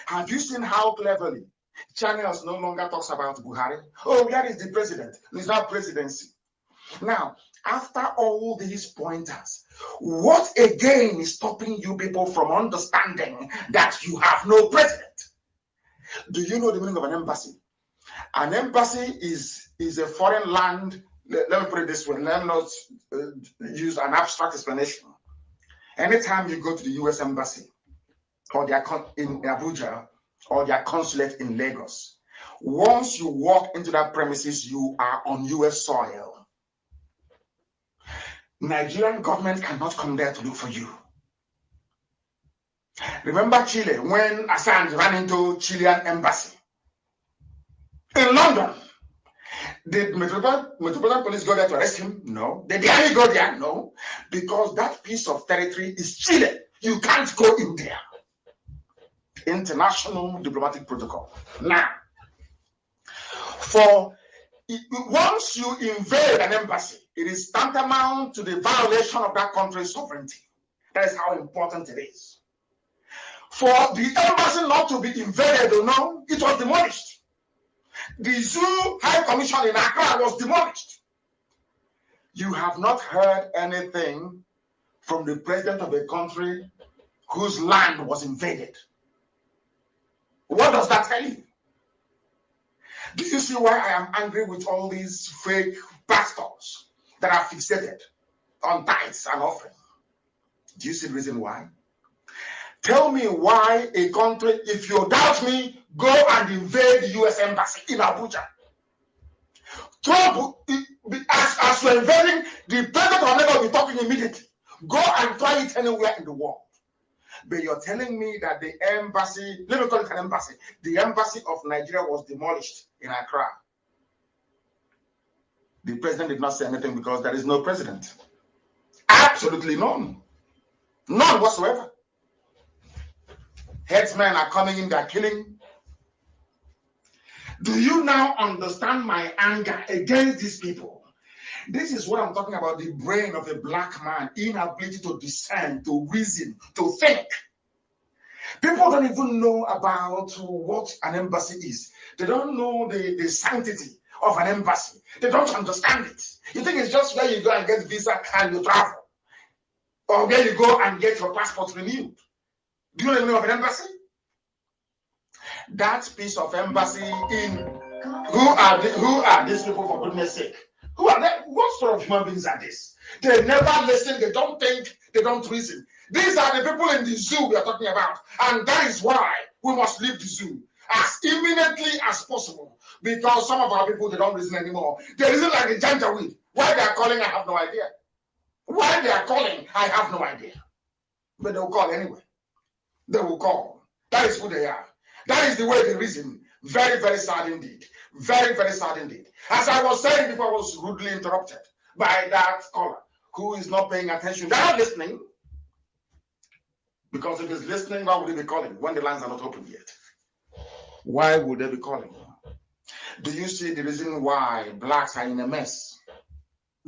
Have you seen how cleverly channels no longer talks about Buhari? Oh, that is the president. It's not presidency. Now, after all these pointers, what again is stopping you people from understanding that you have no president? Do you know the meaning of an embassy? An embassy is a foreign land. Let me put it this way. Let me not use an abstract explanation. Anytime you go to the U.S. embassy or their in Abuja or their consulate in Lagos, once you walk into that premises, you are on U.S. soil. Nigerian government cannot come there to look for you. Remember Chile when Assange ran into Chilean embassy in London? Did Metropolitan Police go there to arrest him? No. Did the army go there? No. Because that piece of territory is Chile. You can't go in there. International diplomatic protocol. Now, once you invade an embassy, it is tantamount to the violation of that country's sovereignty. That is how important it is. For the embassy not to be invaded, no, it was demolished. The Zoo High Commission in Accra was demolished. You have not heard anything from the president of a country whose land was invaded. What does that tell you? Do you see why I am angry with all these fake pastors that are fixated on tithes and offering? Do you see the reason why? Tell me why a country, if you doubt me, go and invade the U.S. Embassy in Abuja. Trump, as you're invading, the president of America will be talking immediately. Go and try it anywhere in the world. But you're telling me that the embassy, let me call it an embassy, the embassy of Nigeria was demolished in Accra. The president did not say anything because there is no president. Absolutely none. None whatsoever. Headsmen are coming in, they're killing. Do you now understand my anger against these people? This is what I'm talking about, the brain of a black man, inability to discern, to reason, to think. People don't even know about what an embassy is. They don't know the sanctity of an embassy. They don't understand it. You think it's just where you go and get visa and you travel. Or where you go and get your passport renewed. Do you know the meaning of an embassy? That piece of embassy in who are these people, for goodness sake? Who are they? What sort of human beings are these? They never listen, they don't think, they don't reason. These are the people in the zoo we are talking about, and that is why we must leave the zoo as imminently as possible, because some of our people, they don't reason anymore. They reason like the janjaweed. Why they are calling, I have no idea. Why they are calling, I have no idea. But they will call anyway. They will call. That is who they are. That is the way they reason. Very, very sad indeed. Very, very sad indeed. As I was saying before, I was rudely interrupted by that caller who is not paying attention. They're not listening. Because if he's listening, why would he be calling when the lines are not open yet? Why would they be calling? Do you see the reason why blacks are in a mess?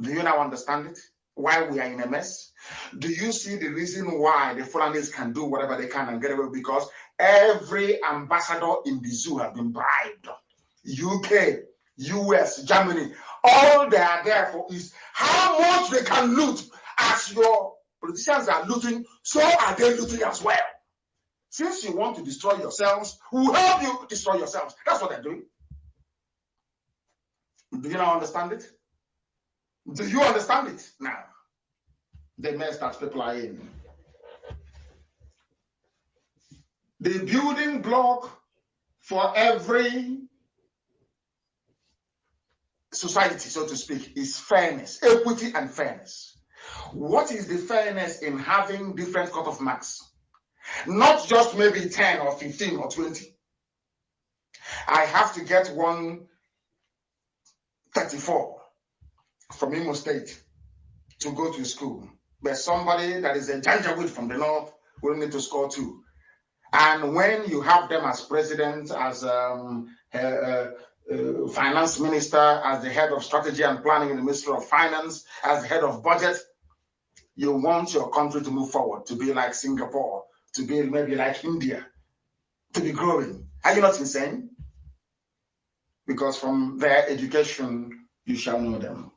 Do you now understand it? Why we are in a mess? Do you see the reason why the Fulanis can do whatever they can and get away? Because every ambassador in the zoo has been bribed. UK, US, Germany, all they are there for is how much they can loot. As your politicians are looting, so are they looting as well. Since you want to destroy yourselves, we will help you destroy yourselves. That's what they're doing. Do you now understand it? Do you understand it now? The mess that people are in. The building block for every society, so to speak, is fairness, equity and fairness. What is the fairness in having different cutoff marks? Not just maybe 10 or 15 or 20. I have to get 134 from Imo State to go to school. But somebody that is a Janjaweed from the north will need to score 2. And when you have them as president, as finance minister, as the head of strategy and planning in the Ministry of Finance, as the head of budget, you want your country to move forward, to be like Singapore, to be maybe like India. to be growing. Are you not insane? Because from their education, you shall know them.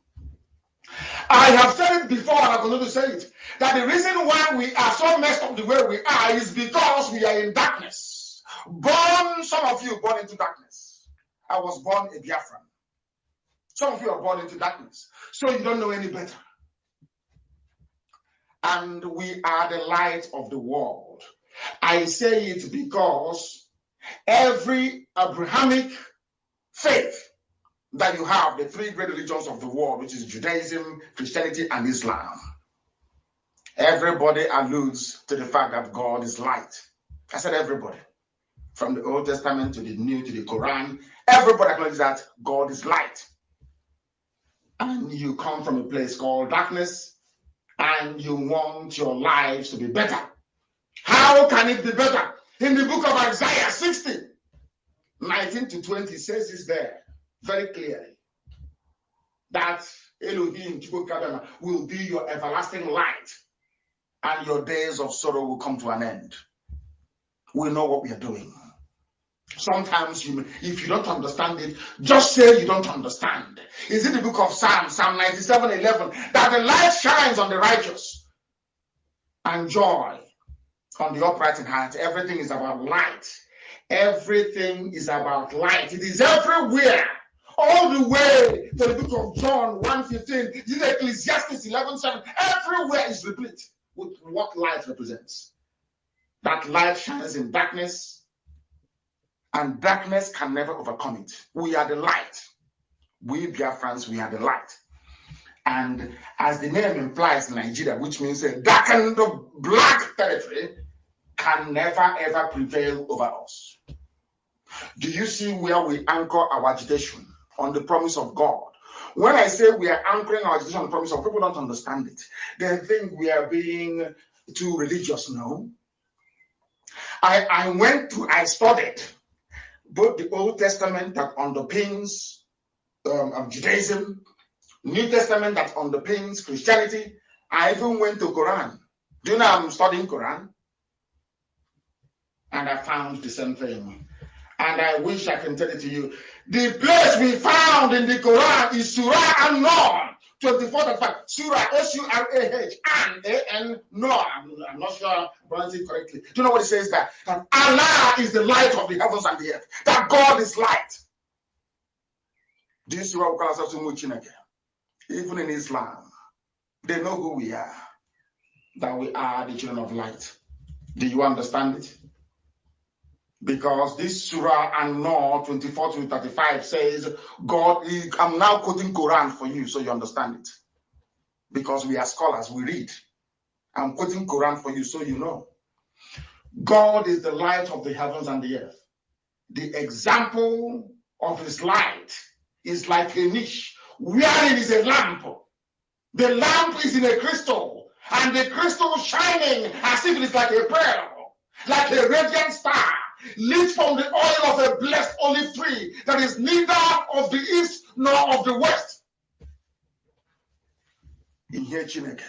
I have said it before, and I'm going to say it, that the reason why we are so messed up the way we are is because we are in darkness. Some of you born into darkness. I was born a Biafran. Some of you are born into darkness, so you don't know any better. And we are the light of the world. I say it because every Abrahamic faith that you have, the three great religions of the world, which is Judaism, Christianity, and Islam, everybody alludes to the fact that God is light. I said everybody. From the Old Testament to the New to the Quran, everybody acknowledges that God is light. And you come from a place called darkness, and you want your lives to be better. How can it be better? In the book of Isaiah 60, 19 to 20 says this there very clearly, that Elohim will be your everlasting light, and your days of sorrow will come to an end. We know what we are doing. Sometimes, if you don't understand it, just say you don't understand. Is it the book of Psalm 97:11, that the light shines on the righteous and joy on the upright in heart? Everything is about light. Everything is about light. It is everywhere. All the way to the book of John 1:15, this is Ecclesiastes 11:7. Everywhere is replete with what light represents. That light shines in darkness, and darkness can never overcome it. We are the light. We Biafrans, we are the light. And as the name implies, Nigeria, which means a darkened black territory, can never ever prevail over us. Do you see where we anchor our agitation? On the promise of God. When I say we are anchoring our agitation on the promise of God, people don't understand it. They think we are being too religious. No. I studied both the Old Testament that underpins Judaism, New Testament that underpins Christianity. I even went to Quran. Do you know I'm studying Quran? And I found the same thing. And I wish I can tell it to you. The place we found in the Quran is Surah An-Nur 24:5. Surah S-U-R-A-H An Nur. I'm not sure I'm pronouncing it correctly. Do you know what it says there? That Allah is the light of the heavens and the earth. That God is light. Do you see what we call ourselves Chineke? Even in Islam, they know who we are. That we are the children of light. Do you understand it? Because this Surah An-Nur 24-35 says, God, I'm now quoting Quran for you so you understand it. Because we are scholars, we read. I'm quoting Quran for you so you know. God is the light of the heavens and the earth. The example of his light is like a niche wherein is a lamp. The lamp is in a crystal, and the crystal shining as if it is like a pearl, like a radiant star, lit from the oil of a blessed olive tree that is neither of the east nor of the west. In here, Chineke.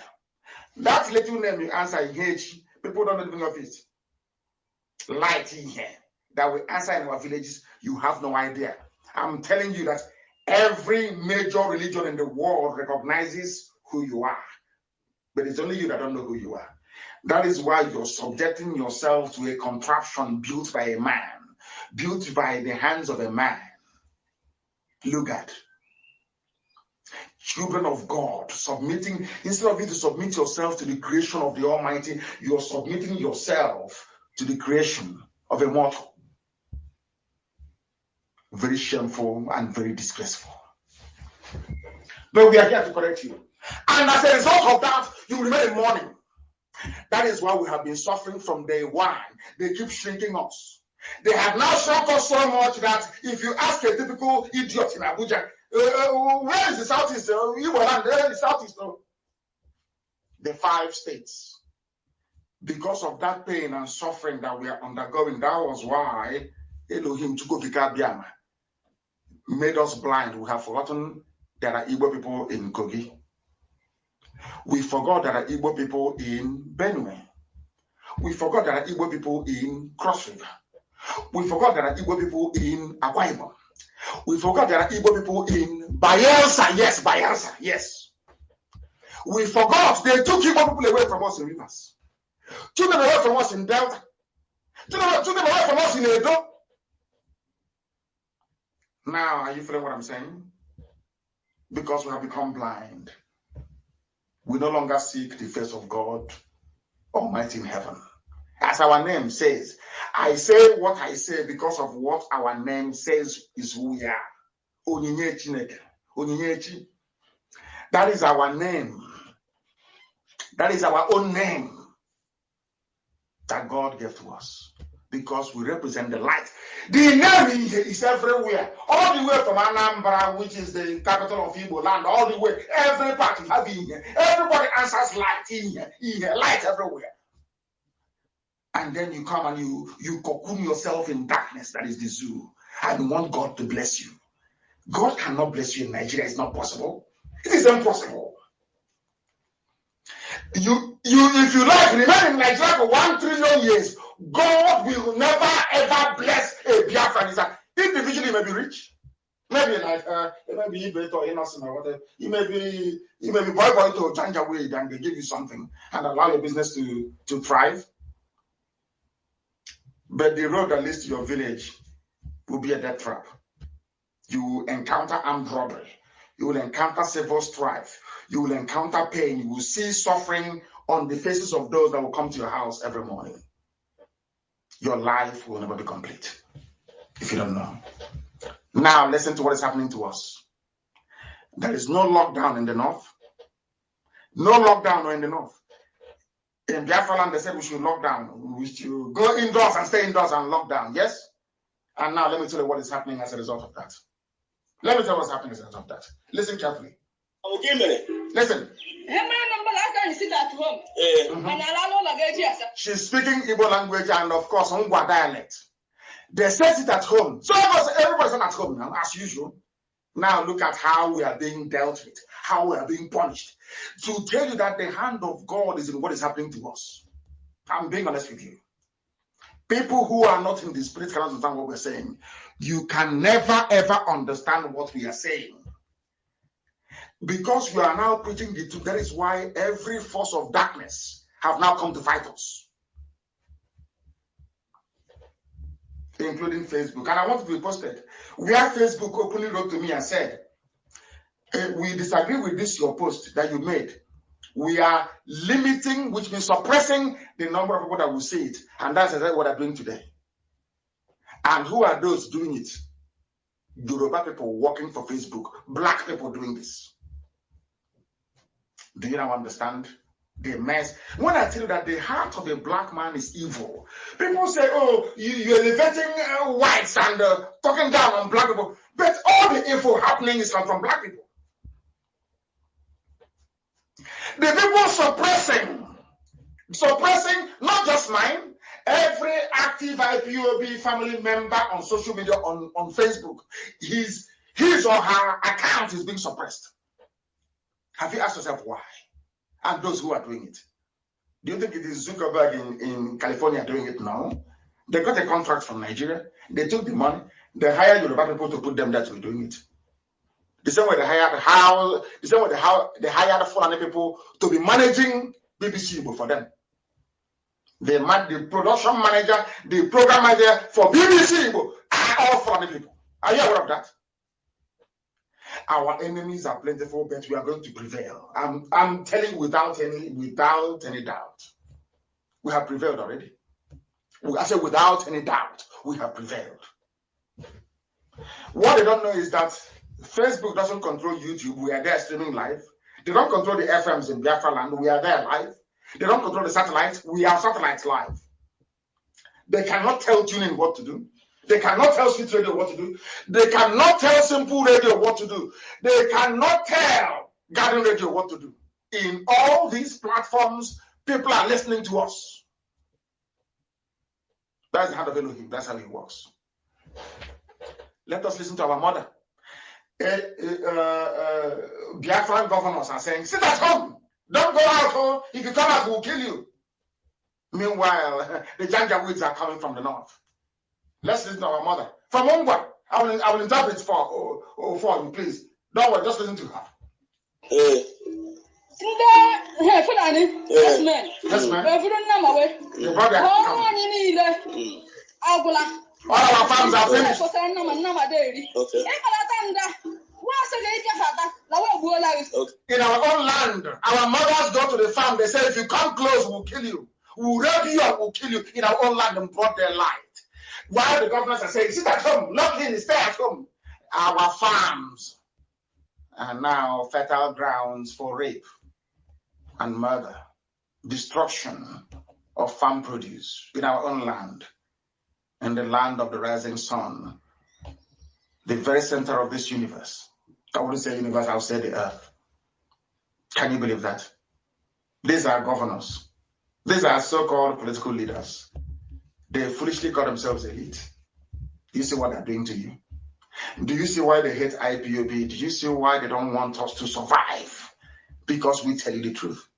That little name you answer in here, people don't know the meaning of it. Light in here. That we answer in our villages, you have no idea. I'm telling you that every major religion in the world recognizes who you are. But it's only you that don't know who you are. That is why you're subjecting yourself to a contraption built by a man, built by the hands of a man. Look at children of God submitting, instead of you to submit yourself to the creation of the Almighty, you're submitting yourself to the creation of a mortal. Very shameful and very disgraceful. But we are here to correct you. And as a result of that, you will remain in mourning. That is why we have been suffering from day one. They keep shrinking us. They have now shrunk us so much that if you ask a typical idiot in Abuja, where is the Southeast? Igbo there is the Southeast. The 5 states. Because of that pain and suffering that we are undergoing, that was why Elohim Chukwukika made us blind. We have forgotten there are Igbo people in Kogi. We forgot there are Igbo people in Benue. We forgot there are Igbo people in Cross River. We forgot there are Igbo people in Akwa Ibom. We forgot there are Igbo people in Bayelsa. Yes, Bayelsa. Yes. We forgot they took Igbo people away from us in Rivers. Took them away from us in Delta. Took them away from us in Edo. Now, are you feeling what I'm saying? Because we have become blind. We no longer seek the face of God Almighty in heaven. As our name says, I say what I say because of what our name says is who we are. Onyinye Chineke. Onyinye Chi. That is our name. That is our own name that God gave to us because we represent the light. The name is everywhere. All the way from Anambra, which is the capital of Igbo land, all the way, every part you have in here. Everybody answers light in here, light everywhere. And then you come and you cocoon yourself in darkness, that is the zoo, and want God to bless you. God cannot bless you in Nigeria. It's not possible. It is impossible. If you like, remain in Nigeria for 1 trillion years, God will never ever bless a Biafran. Individually, you may be rich, maybe like maybe better or innocent or whatever. You may be boy to change away, and they give you something and allow your business to thrive. But the road that leads to your village will be a death trap. You will encounter armed robbery. You will encounter civil strife. You will encounter pain. You will see suffering on the faces of those that will come to your house every morning. Your life will never be complete if you don't know. Now, listen to what is happening to us. There is no lockdown in the north. No lockdown in the north. In Biafra land, they said we should lock down. We should go indoors and stay indoors and lock down. Yes? And now let me tell you what is happening as a result of that. Let me tell you what's happening as a result of that. Listen carefully. Listen. She's speaking Igbo language and, of course, Ngwa dialect. They said it at home. So everybody's not at home now, as usual. Now look at how we are being dealt with, how we are being punished. To tell you that the hand of God is in what is happening to us. I'm being honest with you. People who are not in the spirit cannot understand what we're saying. You can never ever understand what we are saying. Because we are now preaching the truth. That is why every force of darkness have now come to fight us. Including Facebook. And I want to be posted. Where Facebook openly wrote to me and said, we disagree with this your post that you made. We are limiting, which means suppressing the number of people that will see it. And that's exactly what they're doing today. And who are those doing it? Yoruba people working for Facebook. Black people doing this. Do you now understand the mess? When I tell you that the heart of a black man is evil, people say, oh, you're elevating whites and talking down on black people. But all the evil happening is from black people. The people suppressing not just mine, every active IPOB family member on social media, on Facebook, his or her account is being suppressed. Have you asked yourself why? And those who are doing it. Do you think it is Zuckerberg in California doing it now? They got a contract from Nigeria. They took the money. They hired Yoruba people to put them there to be doing it. The same way they hired Fulani people to be managing BBC Igbo for them. The production manager, the program manager for BBC Igbo are all Fulani people. Are you aware of that? Our enemies are plentiful, but we are going to prevail. I'm telling you without any doubt. We have prevailed already. I say without any doubt, we have prevailed. What they don't know is that Facebook doesn't control YouTube. We are there streaming live. They don't control the FMs in Biafra land. We are there live. They don't control the satellites. We are satellites live. They cannot tell tuning what to do. They cannot tell Sweet Radio what to do. They cannot tell Simple Radio what to do. They cannot tell Garden Radio what to do. In all these platforms, people are listening to us. That's the hand of Elohim. That's how it works. Let us listen to our mother. Biafran governors are saying, sit at home. Don't go out. Oh. If you come out, we'll kill you. Meanwhile, the Janjaweeds are coming from the north. Let's listen to our mother. From Ongwa, I will interpret for you, please. Don't worry, just listen to her. Yes, man. Yes, man. Your brother. All our farms are finished. Okay. In our own land, our mothers go to the farm. They say, if you come close, we'll kill you. We'll rape you and we'll kill you. In our own land, and brought their light. While the governors are saying, sit at home, lock in, stay at home. Our farms are now fertile grounds for rape and murder, destruction of farm produce in our own land, in the land of the rising sun, the very center of this universe. I wouldn't say universe, I'll say the earth. Can you believe that? These are governors. These are so-called political leaders. They foolishly call themselves elite. Do you see what they're doing to you? Do you see why they hate IPOB? Do you see why they don't want us to survive? Because we tell you the truth.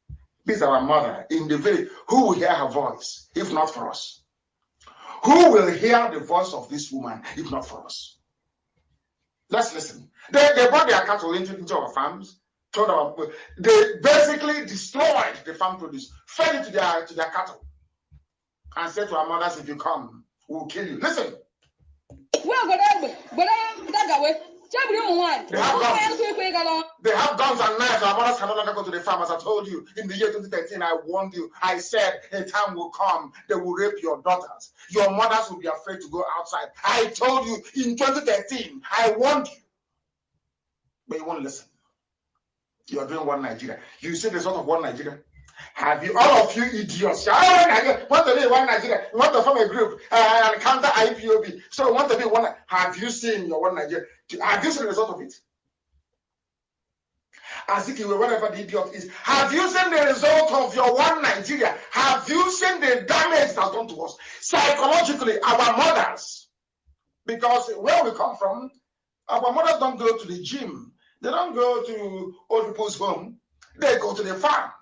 This is our mother in the village. Who will hear her voice if not for us? Who will hear the voice of this woman if not for us? Let's listen. They brought their cattle into our farms. They basically destroyed the farm produce, fed it to their cattle, and said to our mothers, if you come, we'll kill you. Listen. They have guns and knives. Our mothers can no longer go to the farm. As I told you, in the year 2013, I warned you. I said, a time will come, they will rape your daughters. Your mothers will be afraid to go outside. I told you in 2013, I warned you. But you won't listen. You are doing one Nigeria. You see the result of one Nigeria. Have you, all of you idiots, want to be one Nigeria, you want to form a group and counter IPOB, so you want to be one. Have you seen your one Nigeria? Have you seen the result of it? As if you were whatever the idiot is. Have you seen the result of your one Nigeria? Have you seen the damage that's done to us? Psychologically, our mothers, because where we come from, our mothers don't go to the gym. They don't go to old people's home. They go to the farm.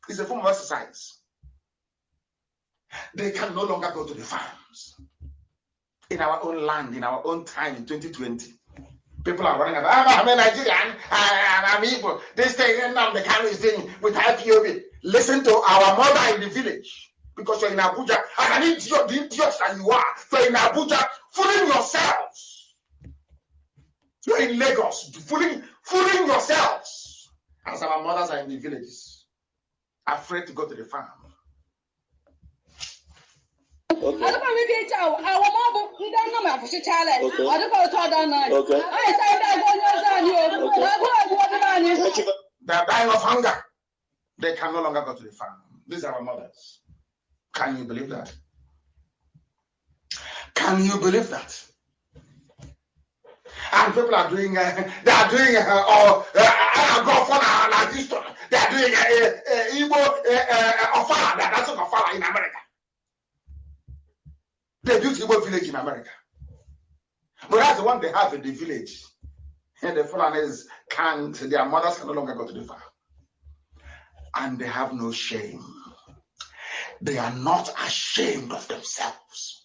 It's a form of exercise. They can no longer go to the farms. In our own land, in our own time, in 2020, people are running about, I'm a Nigerian, I'm Igbo. This thing, now the country is doing with IPOB. Listen to our mother in the village, because you're in Abuja, and an idiot, the idiots that you are, you're in Abuja, fooling yourselves. You're in Lagos, fooling yourselves. As our mothers are in the villages, afraid to go to the farm. Okay. They are dying of hunger. They can no longer go to the farm. These are our mothers. Can you believe that? Can you believe that? And people are doing, they are doing, they are doing Igbo Ofala, that's not Ofala in America. They built Igbo village in America. But that's the one they have in the village. And the Fulanis can't, their mothers can no longer go to the farm. And they have no shame. They are not ashamed of themselves.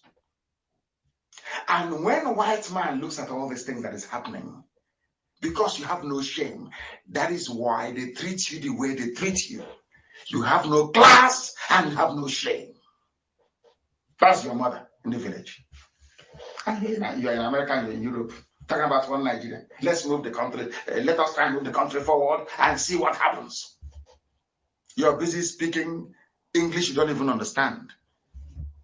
And when a white man looks at all these things that is happening, because you have no shame, that is why they treat you the way they treat you. You have no class and you have no shame. That's your mother in the village. And you're in America and you're in Europe, talking about one Nigeria. Let's move the country. Let us try and move the country forward and see what happens. You're busy speaking English you don't even understand.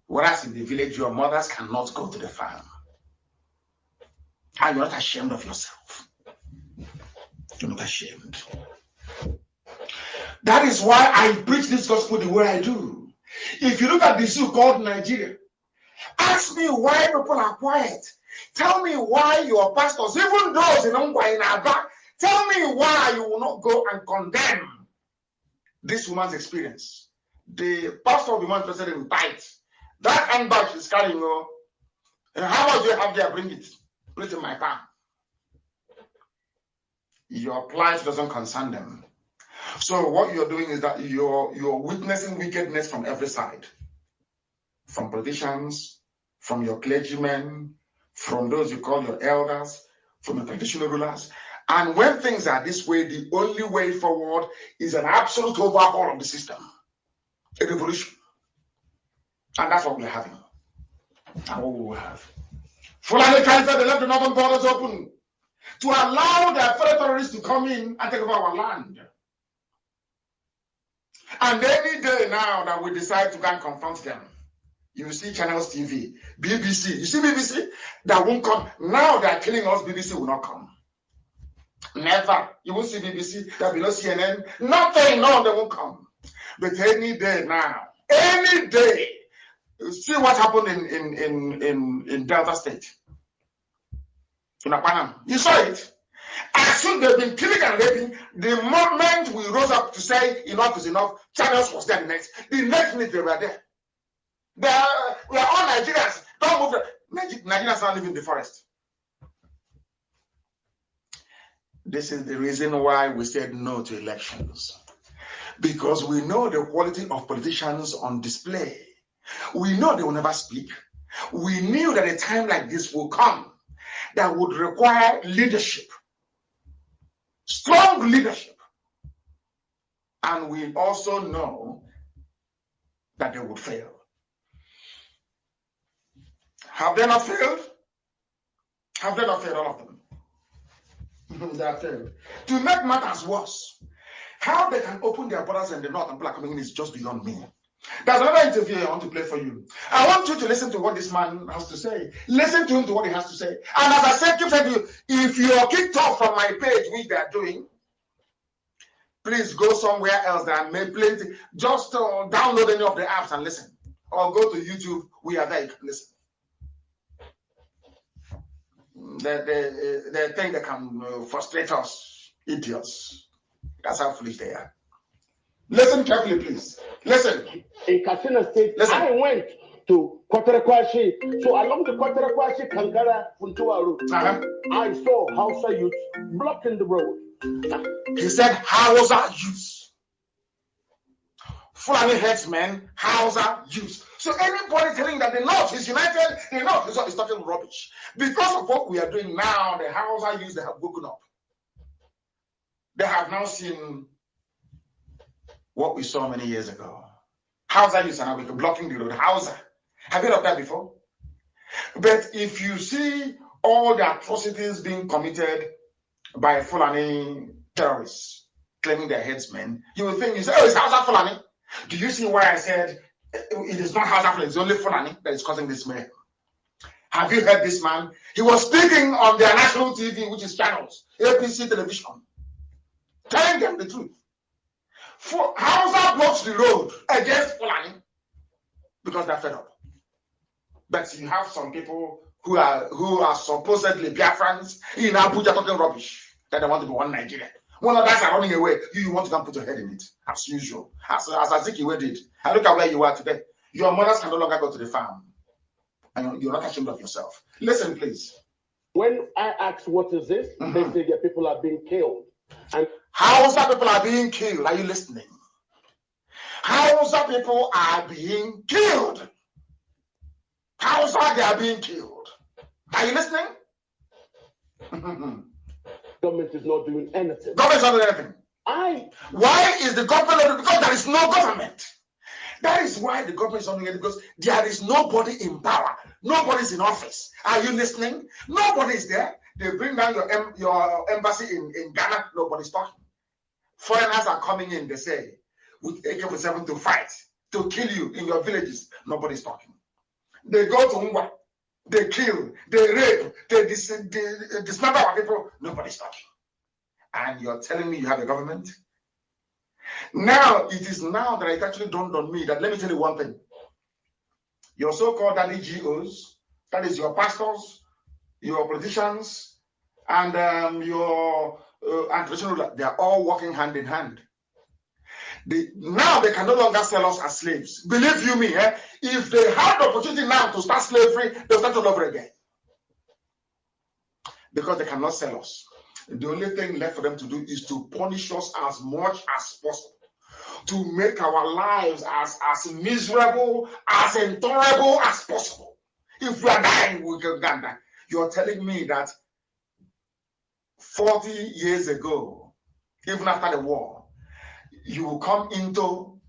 Whereas in the village, your mothers cannot go to the farm. And you're not ashamed of yourself. You're not ashamed. That is why I preach this gospel the way I do. If you look at the zoo called Nigeria, ask me why people are quiet. Tell me why your pastors, even those in Ongwa in Aba, tell me why you will not go and condemn this woman's experience. The pastor will be more interested in tithes. That handbag she's carrying, and how much do you have there? Bring it. Put it in my palm. Your plight doesn't concern them. So what you're doing is that you're witnessing wickedness from every side. From politicians, from your clergymen, from those you call your elders, from the traditional rulers. And when things are this way, the only way forward is an absolute overhaul of the system, a revolution. And that's what we're having. And what we will have. Fulani Kaiser, they left the northern borders open to allow their fellow terrorists to come in and take over our land. And any day now that we decide to go and confront them, you see Channels TV, BBC. You see BBC? That won't come. Now they are killing us, BBC will not come. Never. You won't see BBC, there will be no CNN. Nothing, no, they won't come. But any day now, any day, you see what happened in Delta State. In Apanam. You saw it. As soon as they've been killing and raping, the moment we rose up to say enough is enough, Channels was there the next. The next minute they were there. We are all Nigerians. Don't move. Nigerians don't live in the forest. This is the reason why we said no to elections. Because we know the quality of politicians on display. We know they will never speak. We knew that a time like this will come that would require leadership. Strong leadership. And we also know that they would fail. Have they not failed? Have they not failed, all of them? They have failed. To make matters worse, how they can open their borders in the north and people are coming in is just beyond me. There's another interview I want to play for you. I want you to listen to what this man has to say. Listen to him to what he has to say. And as I said, keep saying to you, if you are kicked off from my page, which they are doing, please go somewhere else that may play it. Just download any of the apps and listen. Or go to YouTube. We are there. You can listen. They think they can frustrate us, idiots. That's how foolish they are. Listen carefully, please. Listen. In Katsina State, listen. I went to Kwaterekwashi. So along the Kwaterekwashi Kangara Funtua route, I saw Hausa youth blocking the road. He said Hausa youth. Fulani headsmen, Hausa youth. So anybody telling that the North is united, the North is talking rubbish. Because of what we are doing now, the Hausa youth, they have woken up. They have now seen what we saw many years ago. Hausa youth are now blocking the road. Hausa. Have you heard of that before? But if you see all the atrocities being committed by Fulani terrorists, claiming they're headsmen, you will think, you say, oh, it's Hausa Fulani. Do you see why I said it is not Hausa Fulani, it's only Fulani that is causing this mayhem? Have you heard this man? He was speaking on their national TV, which is channels, APC television, telling them the truth. Hausa blocks the road against Fulani because they're fed up. But you have some people who are supposedly Biafrans in Abuja talking rubbish that they want to be one Nigeria. One of us are running away. You want to come put your head in it, as usual. As Azikiwe did. And look at where you are today. Your mothers can no longer go to the farm. And you're not ashamed of yourself. Listen, please. When I ask what is this, they say that people are being killed. And Hausa people are being killed. Are you listening? Hausa people are being killed. Hausa, they are being killed. Are you listening? Government is not doing anything. Government is not doing anything. Why is the government? Because there is no government. That is why the government is not doing it, because there is nobody in power. Nobody is in office. Are you listening? Nobody is there. They bring down your embassy in Ghana. Nobody's talking. Foreigners are coming in, they say, with AK-47 to fight, to kill you in your villages. Nobody's talking. They go to Ngwa. They kill, they rape, they dismember our people. Nobody's talking. And you're telling me you have a government? Now, it is now that it actually dawned on me that, let me tell you one thing. Your so-called NGOs, that is your pastors, your politicians, and your traditional, they are all working hand in hand. Now they can no longer sell us as slaves. Believe you me, if they had the opportunity now to start slavery, they'll start all over again. Because they cannot sell us. The only thing left for them to do is to punish us as much as possible. To make our lives as miserable, as intolerable as possible. If we are dying, we can die. You're telling me that 40 years ago, even after the war, you will come into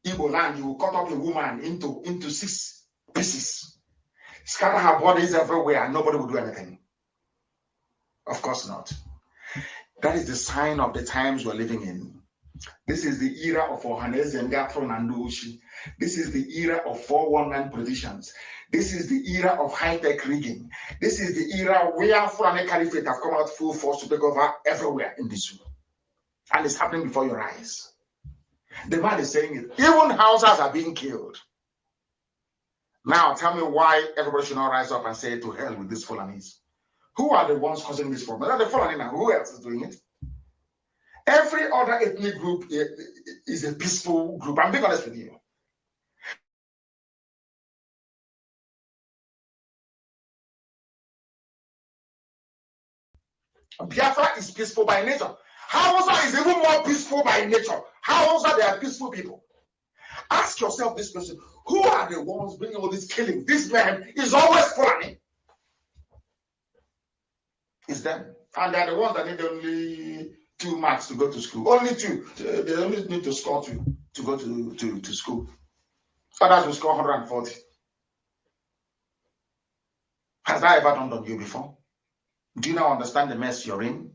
Igbo land, you will cut up a woman into 6 pieces, scatter her bodies everywhere, and nobody will do anything. Of course not. That is the sign of the times we're living in. This is the era of Ohaneze and Gatron and Ushi. This is the era of 419 politicians. This is the era of high-tech rigging. This is the era where Fulani Caliphate have come out full force to take over everywhere in this room. And it's happening before your eyes. The man is saying it. Even houses are being killed. Now tell me why everybody should not rise up and say to hell with these Fulanis. Who are the ones causing this problem? They're the Fulani now. Who else is doing it? Every other ethnic group is a peaceful group. I'm being honest with you. Biafra is peaceful by nature. Hausa is even more peaceful by nature. Hausa, they are peaceful people. Ask yourself this question. Who are the ones bringing all this killing? This man is always Fulani. It's them. And they're the ones that need only 2 marks to go to school. Only 2. They only need to score 2 to go to school. Others will score 140. Has that ever dawned on you before? Do you now understand the mess you're in?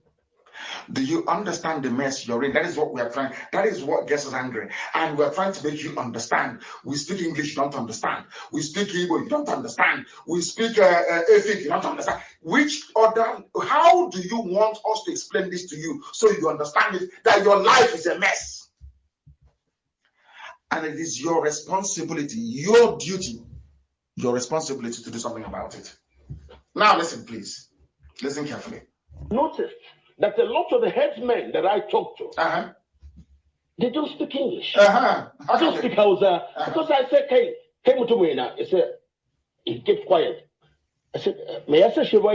Do you understand the mess you're in? That is what we are trying. That is what gets us angry. And we're trying to make you understand. We speak English, you don't understand. We speak Igbo, you don't understand. We speak Efik, you don't understand. How do you want us to explain this to you so you understand it, that your life is a mess? And it is your responsibility, your duty, your responsibility to do something about it. Now listen, please. Listen carefully. Notice that a lot of the headsmen that I talk to, they don't speak English. I don't speak Hausa. Because I said, hey, Mutumina, I said, he kept quiet. I said, may I say, why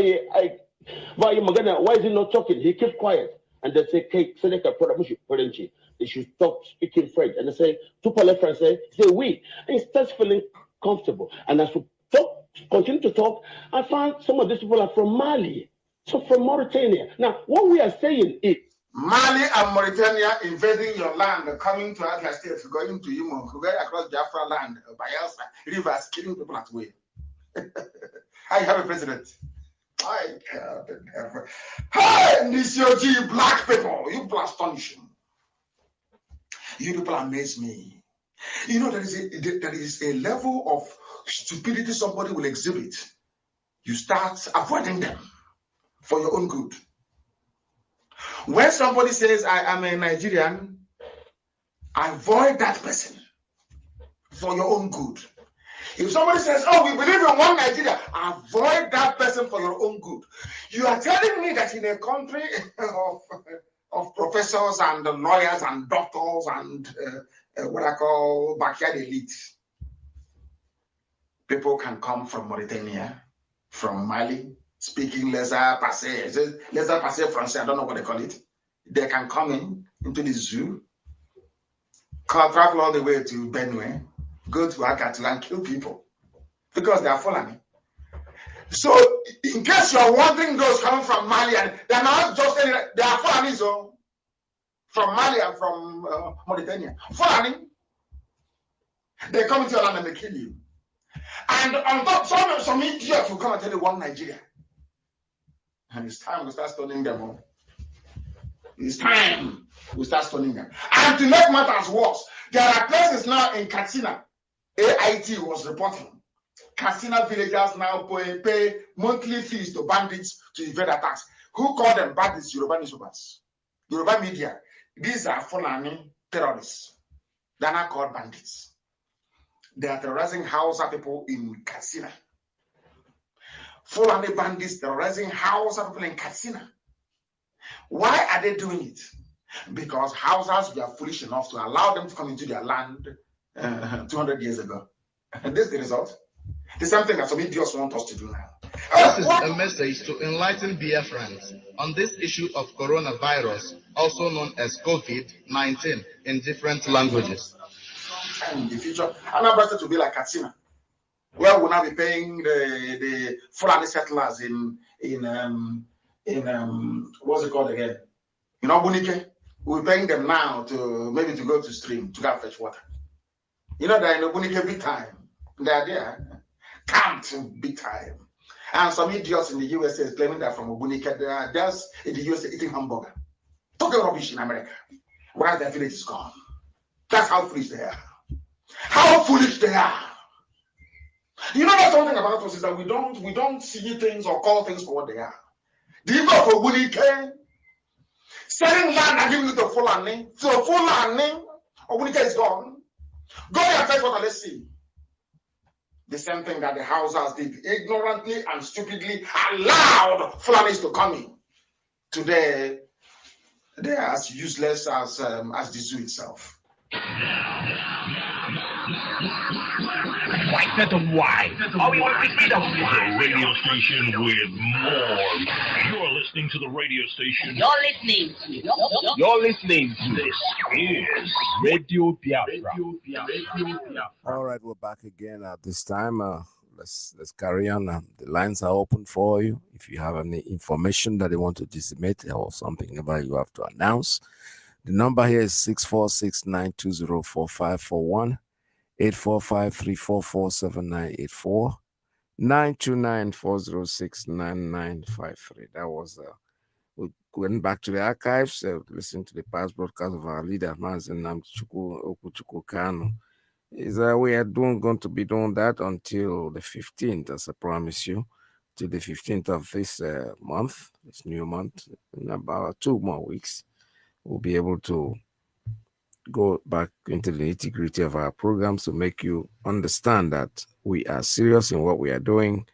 is he not talking? He kept quiet. And they say, hey, they should stop speaking French. And they say, tout parler français, say, oui. And he starts feeling comfortable. And as we talk, continue to talk, I find some of these people are from Mali. So from Mauritania. Now, what we are saying is Mali and Mauritania invading your land, coming to Atlas State, going to Imo, going across Biafra land, Bayelsa, rivers, killing people at will. I have a president. I can't ever. Hey, Nisioji, black people, you people are astonishing. You people amaze me. You know, there is a level of stupidity somebody will exhibit. You start avoiding them for your own good. When somebody says, I am a Nigerian, avoid that person for your own good. If somebody says, oh, we believe in one Nigeria, avoid that person for your own good. You are telling me that in a country of professors and lawyers and doctors and what I call backyard elite, people can come from Mauritania, from Mali, speaking laissez-passer Français, I don't know what they call it. They can come into the zoo, travel all the way to Benue, go to Akatu and kill people because they are Fulani. So, in case you're wondering, those coming from Mali, and they're not just any, they are Fulani, so from Mali and from Mauritania. Fulani, they come into your land and they kill you. And on top, some idiots will come and tell you one Nigeria. And it's time we start stoning them all. It's time we start stoning them. And to make matters worse, there are places now in Katsina. AIT was reporting. Katsina villagers now pay monthly fees to bandits to evade attacks. Who call them bandits? Yoruba newspapers, Yoruba media. These are Fulani terrorists. They are not called bandits. They are terrorizing Hausa people in Katsina. Fulani bandits terrorizing Hausa people in Katsina. Why are they doing it? Because Hausas were foolish enough to allow them to come into their land 200 years ago. And this is the result. The same thing that some idiots want us to do now. This is a message to enlighten Biafrans on this issue of coronavirus, also known as COVID-19 in different languages. And in the future, Anambra State will be like Katsina. where we'll now be paying the Fulani settlers in what's it called again? In Obunike. We're paying them now to go to stream to go fetch water. You know that in Obunike big time. They are there. Camped big time. And some idiots in the USA is claiming that from Obunike, they are just in the USA eating hamburger. Talking rubbish in America. Whereas their village is gone. That's how foolish they are. How foolish they are. You know that something about us is that we don't see things or call things for what they are. The people of Obunike selling land and giving it to Fulani. So Fulani, Obunike is gone. Go and fetch water, let's see. The same thing that the Hausas did, ignorantly and stupidly allowed Fulanis to come in. Today, they are as useless as the zoo itself. White set of white. Are we on the radio station with more? You're listening to the radio station. You're listening to this is Radio Biafra. All right, we're back again at this time. Let's carry on. The lines are open for you. If you have any information that you want to disseminate or something about you have to announce, the number here is 646-920-4541, 845-344-7984, 929-406-9953. That was we went back to the archives, listening to the past broadcast of our leader, Mazi Iyke. We are going to be doing that until the 15th, as I promise you, till the 15th of this month, this new month, in about 2 more weeks. We'll be able to go back into the nitty-gritty of our programs to make you understand that we are serious in what we are doing.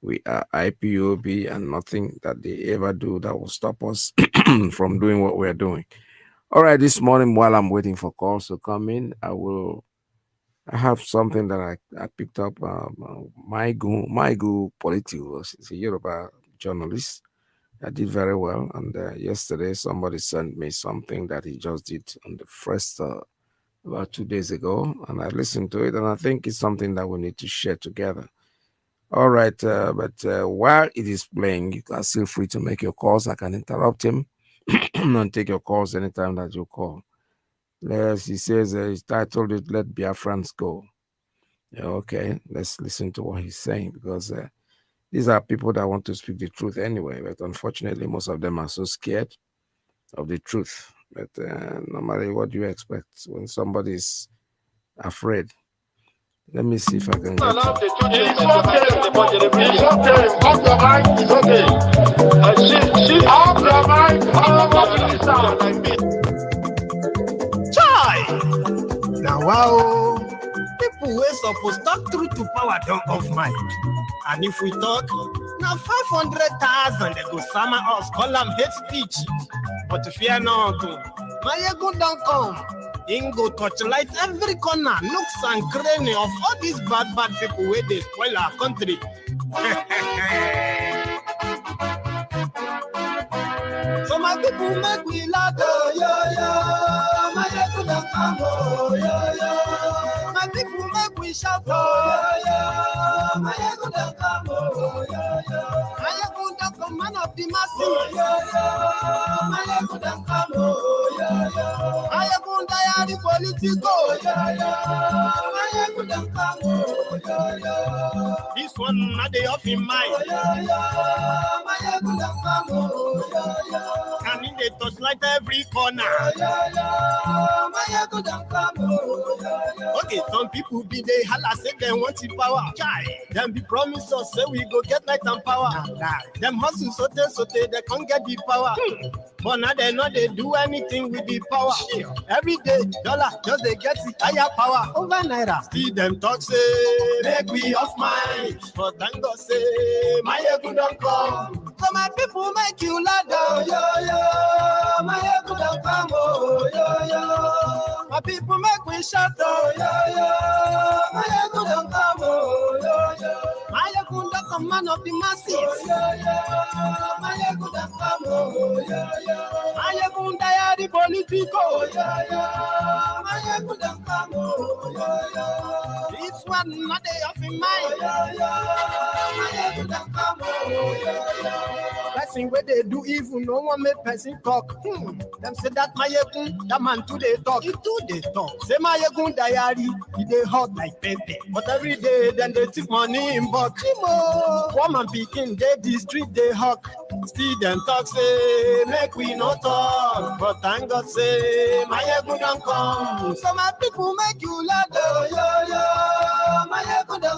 We are IPOB, and nothing that they ever do that will stop us from doing what we are doing. All right, this morning, while I'm waiting for calls to come in, I have something that I picked up. Maigu Politico is a Yoruba journalist. I did very well, and yesterday somebody sent me something that he just did on the first about 2 days ago, and I listened to it, and I think it's something that we need to share together. All right, but while it is playing, you can feel free to make your calls. I can interrupt him and take your calls anytime that you call. Yes, he says he's titled it "Let Biafrans Go." Yeah, okay, let's listen to what he's saying, because these are people that want to speak the truth anyway, but unfortunately, most of them are so scared of the truth. But normally, what do you expect when somebody's afraid? Let me see if I can get it. Now, wow, people were supposed to talk through to power don't off mind. And if we talk, now 500,000 they go summer us, call them hate speech. But fear not, my ego don't come. Ingo touch light every corner, nooks and cranny of all these bad people where they spoil our country. So my people make me laugh, my ego don't come, my people make we shout, my ego don't come, my ego don't come, man of the masses, my ego don't come, my ego the politico, my ego don't come, this one not the off in mind, my ego don't come, and in the touch like every corner. Okay, some people be they holla say they want the power. Them be promise us say we go get light and power. Them hustle so they can't get the power. But now they know they do anything with the power. Every day, dollar just they get the higher power over naira. See them talk say make we off mind. But thank God say my ego don't come. So my people make you ladder, my ego don't come, my people make we shout, my ego don't come, my ego don't come, man of the masses, my ego don't come, my ego die the politico, my ego don't come, it's why man not they off in mind. Person where they do even no one make person talk. Them say that that man too they talk. He too they talk. Say diary, he they hot like pepper. But every day then they take money in box. Woman picking they the street they hawk. Still them talk say make we not talk. But thank God say don't come. So my people make you laugh. Don't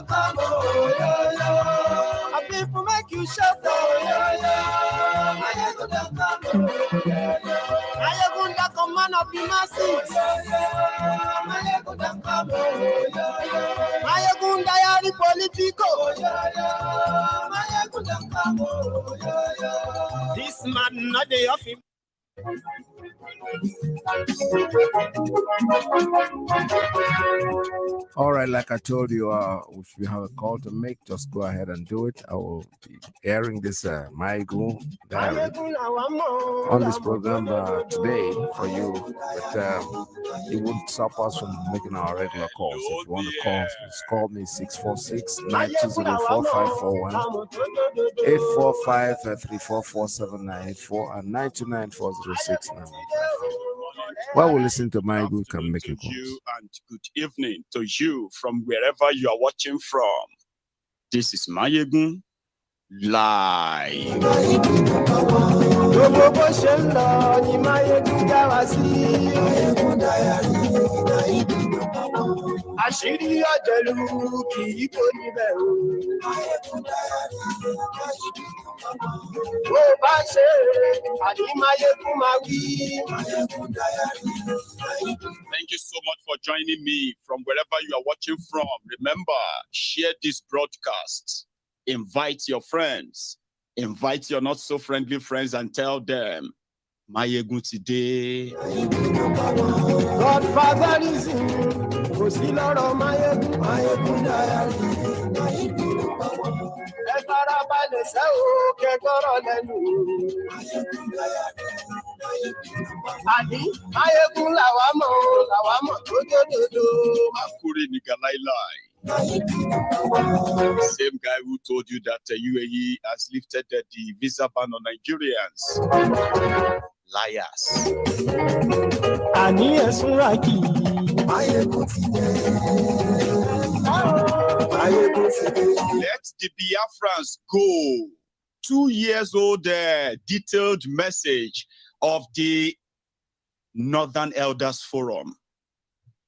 come. My people make you shout. Don't come. Command of the masses. Diary politico. This man not the of him. All right, like I told you, if you have a call to make, just go ahead and do it. I will be airing this Maigu diary on this program today for you, but it won't stop us from making our regular calls. If you want to call, just call me 646-920-4541, 845-344-7984, and 929-406-915. While we listen to Maigu, we can make you calls. And good evening to you from wherever you are watching from. This is Mayegun live. Thank you so much for joining me from wherever you are watching from. Remember, share this broadcast. Invite your friends. Invite your not so friendly friends and tell them, Mayegun today. Godfather is in Mayegun diary. Same guy who told you that UAE has lifted the visa ban on Nigerians. Liars. Let the Biafrans go. 2 years old detailed message of the Northern Elders Forum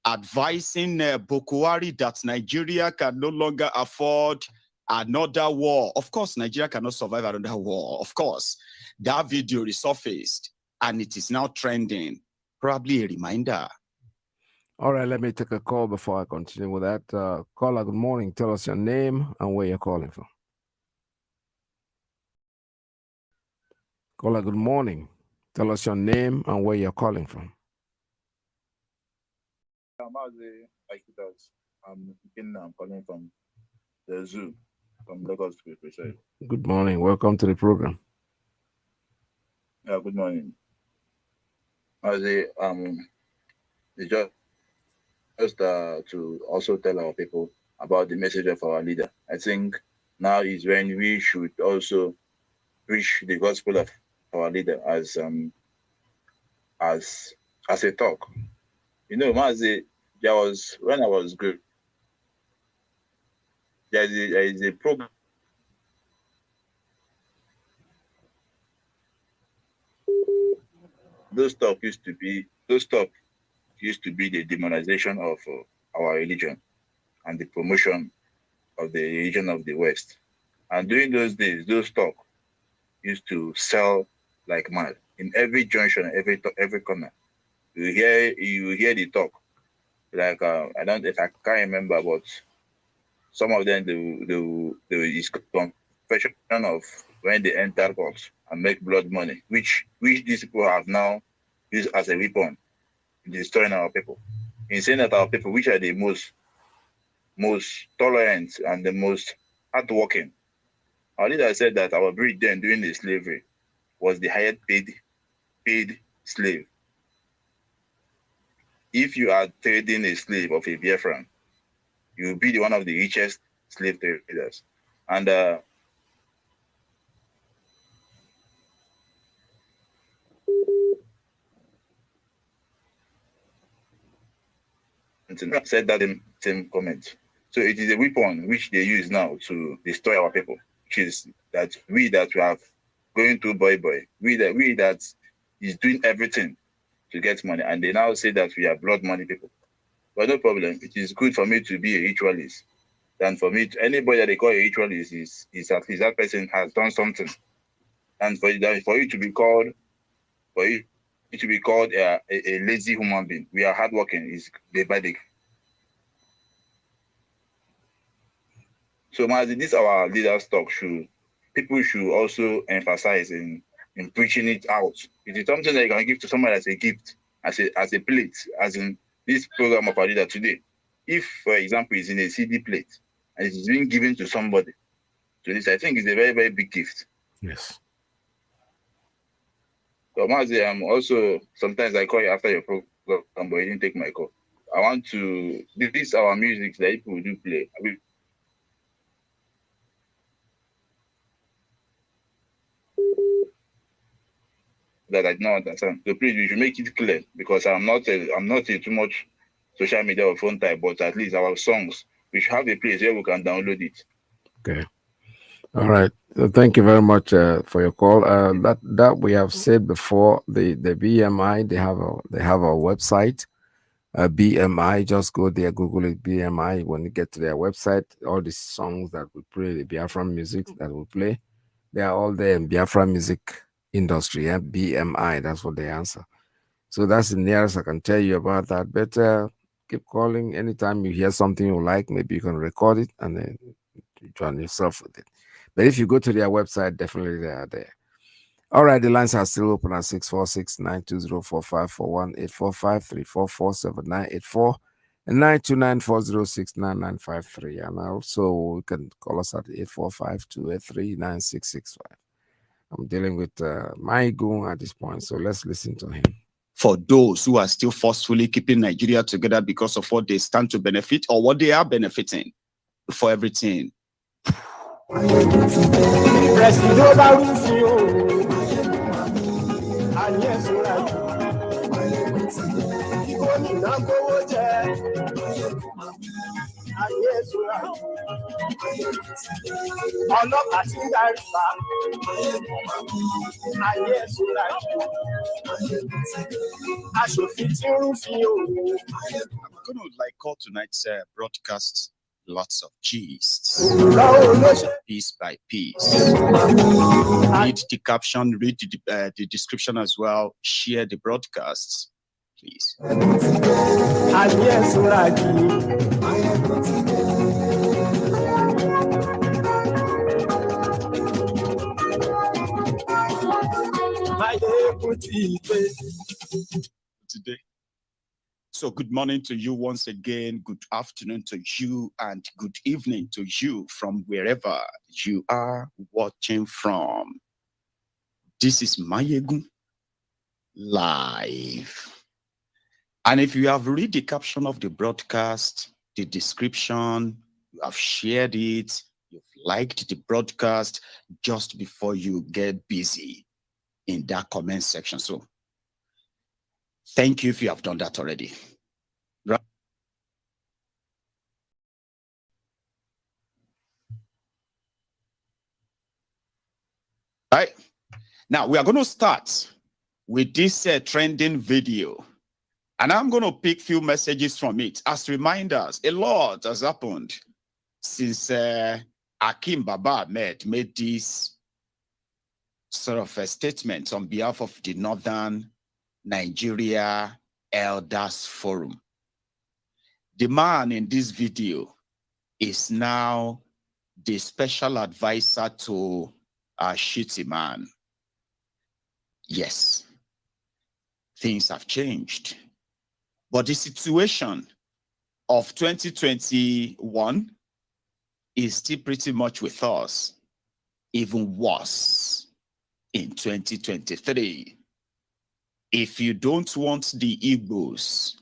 advising Bokwari that Nigeria can no longer afford another war. Of course, Nigeria cannot survive another war. Of course, that video resurfaced and it is now trending. Probably a reminder. All right, let me take a call before I continue with that. Caller, good morning. Tell us your name and where you're calling from. Caller, good morning. Tell us your name and where you're calling from. Mazi Iyke. I'm calling from the zoo, from Lagos to be precise. Good morning. Welcome to the program. Yeah, good morning. Mazi, it's just to also tell our people about the message of our leader. I think now is when we should also preach the gospel of our leader as a talk. You know, Mazi, there was, when I was good, there is a program. Those talk used to be the demonization of our religion and the promotion of the religion of the West. And during those days, those talk used to sell like mad in every junction, every corner. You hear the talk. Like I can't remember, but some of them they is confession of when they enter court and make blood money, which these people have now used as a weapon in destroying our people. In saying that our people, which are the most tolerant and the most hardworking. Our leader said that our breed then during the slavery was the highest paid slave. If you are trading a slave of a Biafran, You will be one of the richest slave traders. And said that in same comment. So it is a weapon which they use now to destroy our people, which is that we have going through boy, we that is doing everything to get money, and they now say that we are blood money people. But no problem. It is good for me to be a ritualist than for me anybody that they call a ritualist is at least that person has done something. And for you to be called a lazy human being, we are hardworking, is barbaric. So Mazi, this our leaders talk people should also emphasize in preaching it out. It is something that you can give to someone as a gift, as a plate, as in this program of our leader today. If, for example, it's in a CD plate and it is being given to somebody, to this, I think it's a very, very big gift. Yes. So Mazi, also sometimes I call you after your program, but you didn't take my call. I want to this our music that people do play. That I do not understand. So please, you should make it clear, because I'm not a too much social media or phone type, but at least our songs, we should have a place where we can download it. Okay. All right. So thank you very much for your call. That we have said before, the BMI, they have a website. BMI, just go there, Google it, BMI. When you get to their website, all the songs that we play, the Biafra music that we play, they are all there in Biafra music industry. And BMI, that's what they answer. So that's the nearest I can tell you about that. But keep calling anytime you hear something you like. Maybe you can record it and then join yourself with it. But if you go to their website, definitely they are there. All right, the lines are still open at 646-920-4541, 845-344-7984, and 929-406-9953. And also, you can call us at 845-283-9665. I'm dealing with Maigu at this point, so let's listen to him. For those who are still forcefully keeping Nigeria together because of what they stand to benefit or what they are benefiting, for everything. I'm going to call tonight's broadcast lots of gists, piece by piece. Read the caption, read the description as well. Share the broadcasts, please. Today. So good morning to you once again, good afternoon to you, and good evening to you from wherever you are watching from. This is Mayegun Live. And if you have read the caption of the broadcast, the description, you have shared it, you've liked the broadcast, just before you get busy in that comment section. So thank you if you have done that already. Right. All right. Now we are going to start with this trending video. And I'm going to pick few messages from it. As reminders, a lot has happened since Akim Baba Ahmed made this sort of a statement on behalf of the Northern Nigeria Elders Forum. The man in this video is now the special advisor to Shitty Man. Yes, things have changed. But the situation of 2021 is still pretty much with us, even worse in 2023. If you don't want the Igbos,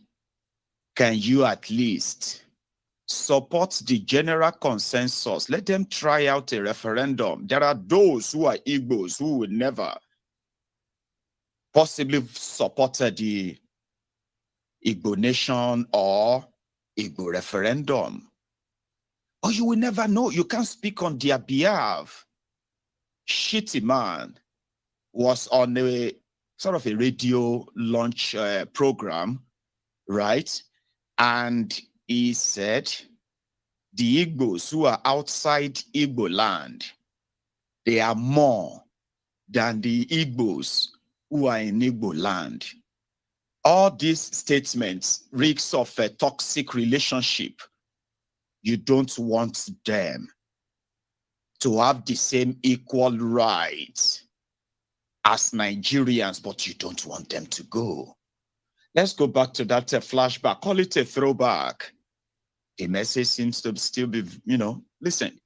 can you at least support the general consensus. Let them try out a referendum. There are those who are Igbos who would never possibly support the Igbo nation or Igbo referendum. Or you will never know. You can't speak on their behalf. Shitty Man was on a sort of a radio launch program, right? And he said the Igbos who are outside Igbo land, they are more than the Igbos who are in Igbo land. All these statements reeks of a toxic relationship. You don't want them to have the same equal rights as Nigerians, but you don't want them to go. Let's go back to that flashback. Call it a throwback. The message seems to still be, listen.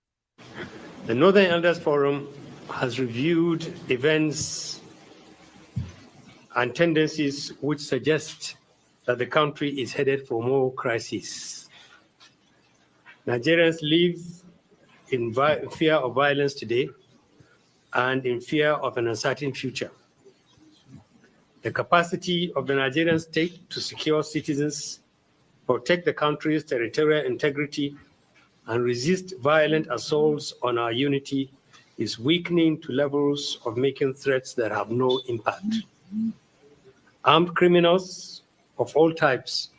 The Northern Elders Forum has reviewed events and tendencies which suggest that the country is headed for more crises. Nigerians live in fear of violence today and in fear of an uncertain future. The capacity of the Nigerian state to secure citizens, protect the country's territorial integrity, and resist violent assaults on our unity is weakening to levels of making threats that have no impact. Armed criminals of all types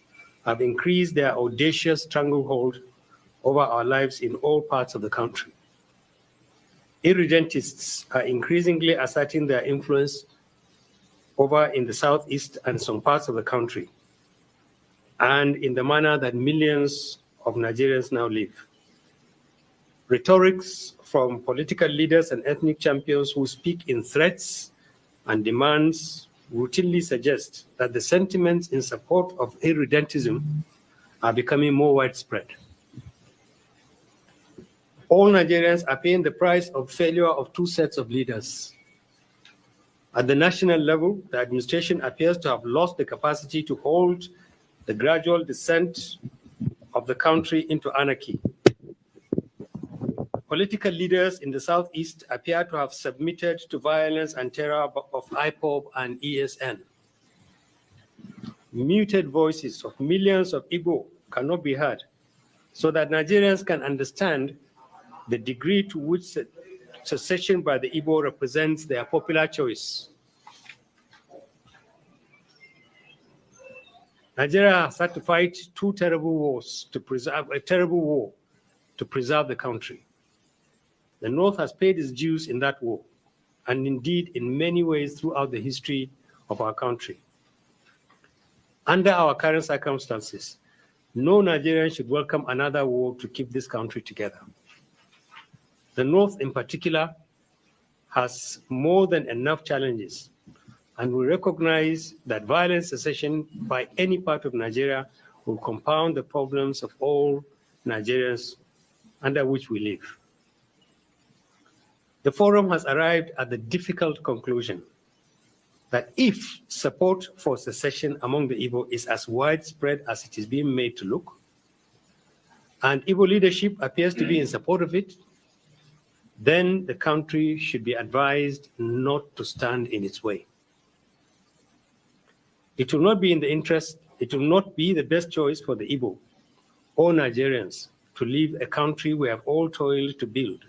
have increased their audacious stranglehold over our lives in all parts of the country. Irredentists are increasingly asserting their influence over in the southeast and some parts of the country, and in the manner that millions of Nigerians now live. Rhetorics from political leaders and ethnic champions who speak in threats and demands routinely suggest that the sentiments in support of irredentism are becoming more widespread. All Nigerians are paying the price of failure of two sets of leaders. At the national level, the administration appears to have lost the capacity to hold the gradual descent of the country into anarchy. Political leaders in the Southeast appear to have submitted to violence and terror of IPOB and ESN. Muted voices of millions of Igbo cannot be heard, so that Nigerians can understand the degree to which secession by the Igbo represents their popular choice. Nigeria has had to fight two terrible wars to preserve the country. The North has paid its dues in that war, and indeed in many ways throughout the history of our country. Under our current circumstances, no Nigerian should welcome another war to keep this country together. The North in particular has more than enough challenges, and we recognize that violent secession by any part of Nigeria will compound the problems of all Nigerians under which we live. The forum has arrived at the difficult conclusion that if support for secession among the Igbo is as widespread as it is being made to look, and Igbo leadership appears to be in support of it, then the country should be advised not to stand in its way. It will not be the best choice for the Igbo or Nigerians to leave a country we have all toiled to build,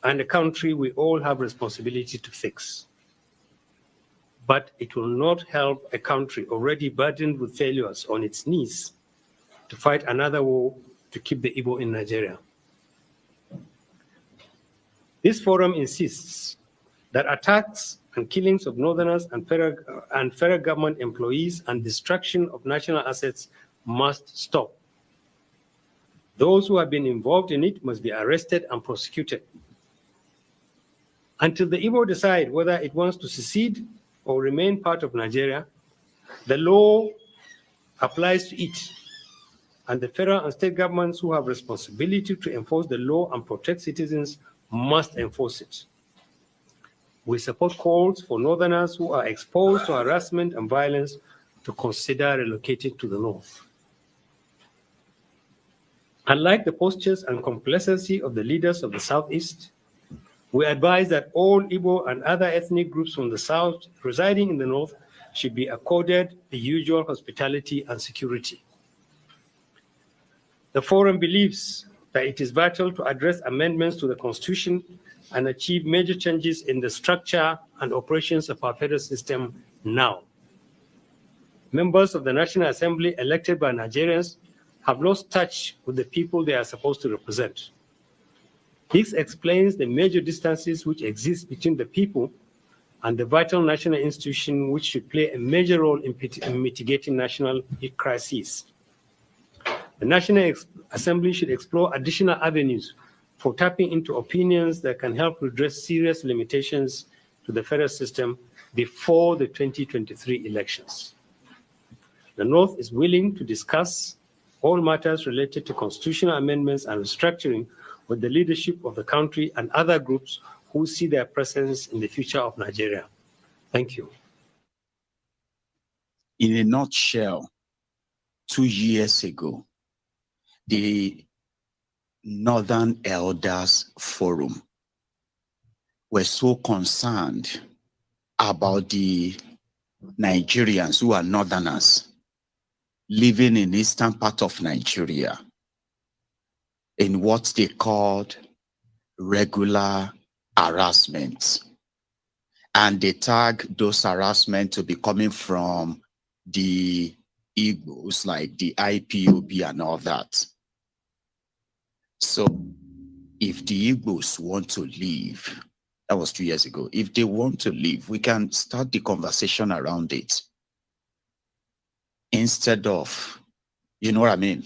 and a country we all have responsibility to fix. But it will not help a country already burdened with failures on its knees to fight another war to keep the Igbo in Nigeria. This forum insists that attacks and killings of Northerners and federal government employees and destruction of national assets must stop. Those who have been involved in it must be arrested and prosecuted. Until the Igbo decide whether it wants to secede or remain part of Nigeria, the law applies to it, and the federal and state governments who have responsibility to enforce the law and protect citizens must enforce it. We support calls for Northerners who are exposed to harassment and violence to consider relocating to the North. Unlike the postures and complacency of the leaders of the Southeast, we advise that all Igbo and other ethnic groups from the South residing in the North should be accorded the usual hospitality and security. The Forum believes that it is vital to address amendments to the Constitution and achieve major changes in the structure and operations of our federal system now. Members of the National Assembly elected by Nigerians have lost touch with the people they are supposed to represent. This explains the major distances which exist between the people and the vital national institution which should play a major role in mitigating national crises. The National Assembly should explore additional avenues for tapping into opinions that can help redress serious limitations to the federal system before the 2023 elections. The North is willing to discuss all matters related to constitutional amendments and restructuring with the leadership of the country and other groups who see their presence in the future of Nigeria. Thank you. In a nutshell, 2 years ago, the Northern Elders Forum were so concerned about the Nigerians who are Northerners living in eastern part of Nigeria in what they called regular harassment. And they tag those harassment to be coming from the Igbos, like the IPOB and all that. So if the Igbos want to leave, that was 2 years ago, if they want to leave, we can start the conversation around it. Instead of, you know what I mean?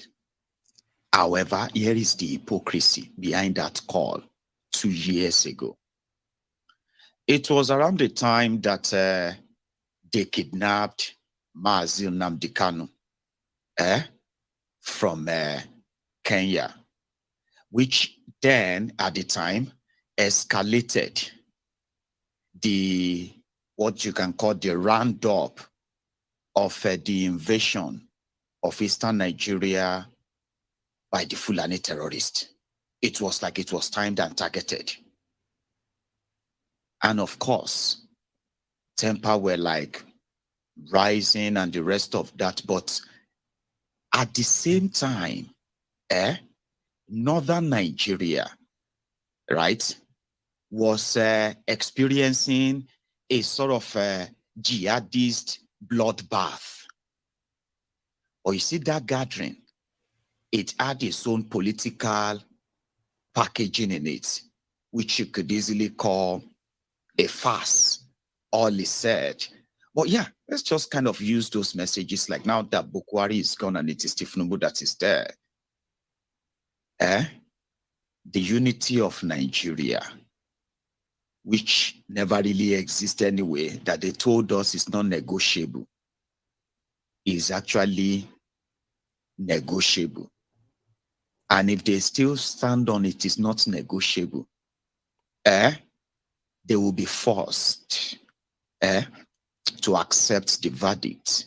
However, here is the hypocrisy behind that call 2 years ago. It was around the time that they kidnapped Mazi Iyke from Kenya, which then at the time escalated the, what you can call the roundup of the invasion of eastern Nigeria by the Fulani terrorists. It was like it was timed and targeted. And of course, temper were like rising and the rest of that. But at the same time, northern Nigeria, right, was experiencing a sort of jihadist bloodbath. Or you see that gathering, it had its own political packaging in it, which you could easily call a farce, all is said. But yeah, let's just kind of use those messages like now that Bukwari is gone and it is Tifnubu that is there. The unity of Nigeria, which never really exists anyway, that they told us is not negotiable, is actually negotiable. And if they still stand on it is not negotiable, they will be forced to accept the verdict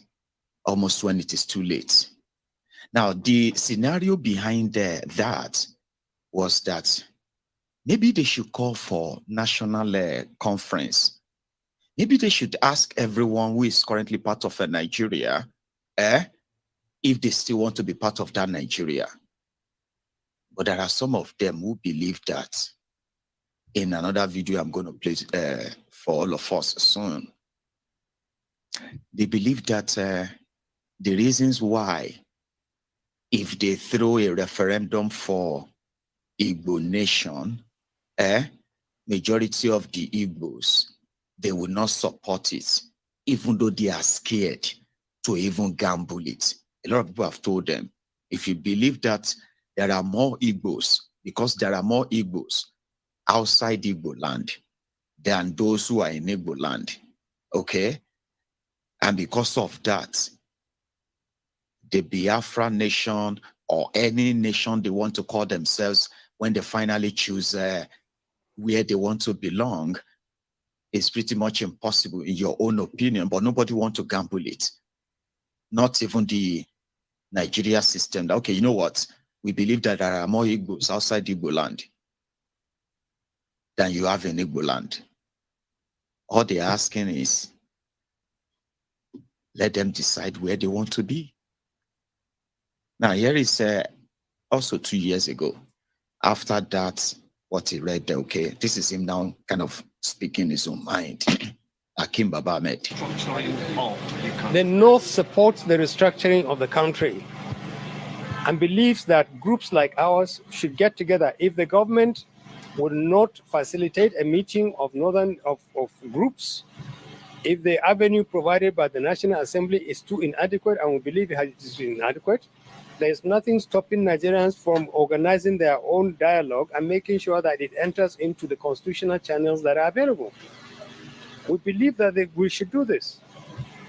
almost when it is too late. Now, the scenario behind that was that maybe they should call for national conference. Maybe they should ask everyone who is currently part of Nigeria if they still want to be part of that Nigeria. But there are some of them who believe that. In another video I'm going to play for all of us soon, they believe that the reasons why, if they throw a referendum for Igbo nation, majority of the Igbos, they will not support it, even though they are scared to even gamble it. A lot of people have told them, if you believe that there are more Igbos, because there are more Igbos outside Igbo land than those who are in Igbo land, okay? And because of that, the Biafra nation or any nation they want to call themselves when they finally choose where they want to belong is pretty much impossible in your own opinion, but nobody wants to gamble it. Not even the Nigeria system. Okay, you know what? we believe that there are more Igbos outside Igbo land than you have in Igbo land. All they're asking is, let them decide where they want to be. Now, here is also 2 years ago. After that, what he read, okay, this is him now kind of speaking his own mind. Akim Baba Ahmed. The North supports the restructuring of the country and believes that groups like ours should get together. If the government would not facilitate a meeting of groups, if the avenue provided by the National Assembly is too inadequate, and we believe it is inadequate, there is nothing stopping Nigerians from organizing their own dialogue and making sure that it enters into the constitutional channels that are available. We believe that we should do this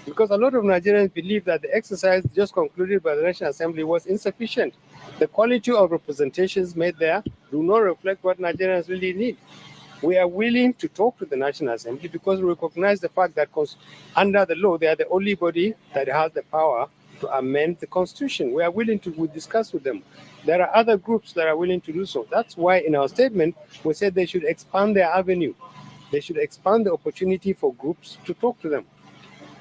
because a lot of Nigerians believe that the exercise just concluded by the National Assembly was insufficient. The quality of representations made there do not reflect what Nigerians really need. We are willing to talk to the National Assembly because we recognize the fact that under the law, they are the only body that has the power to amend the Constitution. We are willing to discuss with them. There are other groups that are willing to do so. That's why in our statement, we said they should expand their avenue. They should expand the opportunity for groups to talk to them.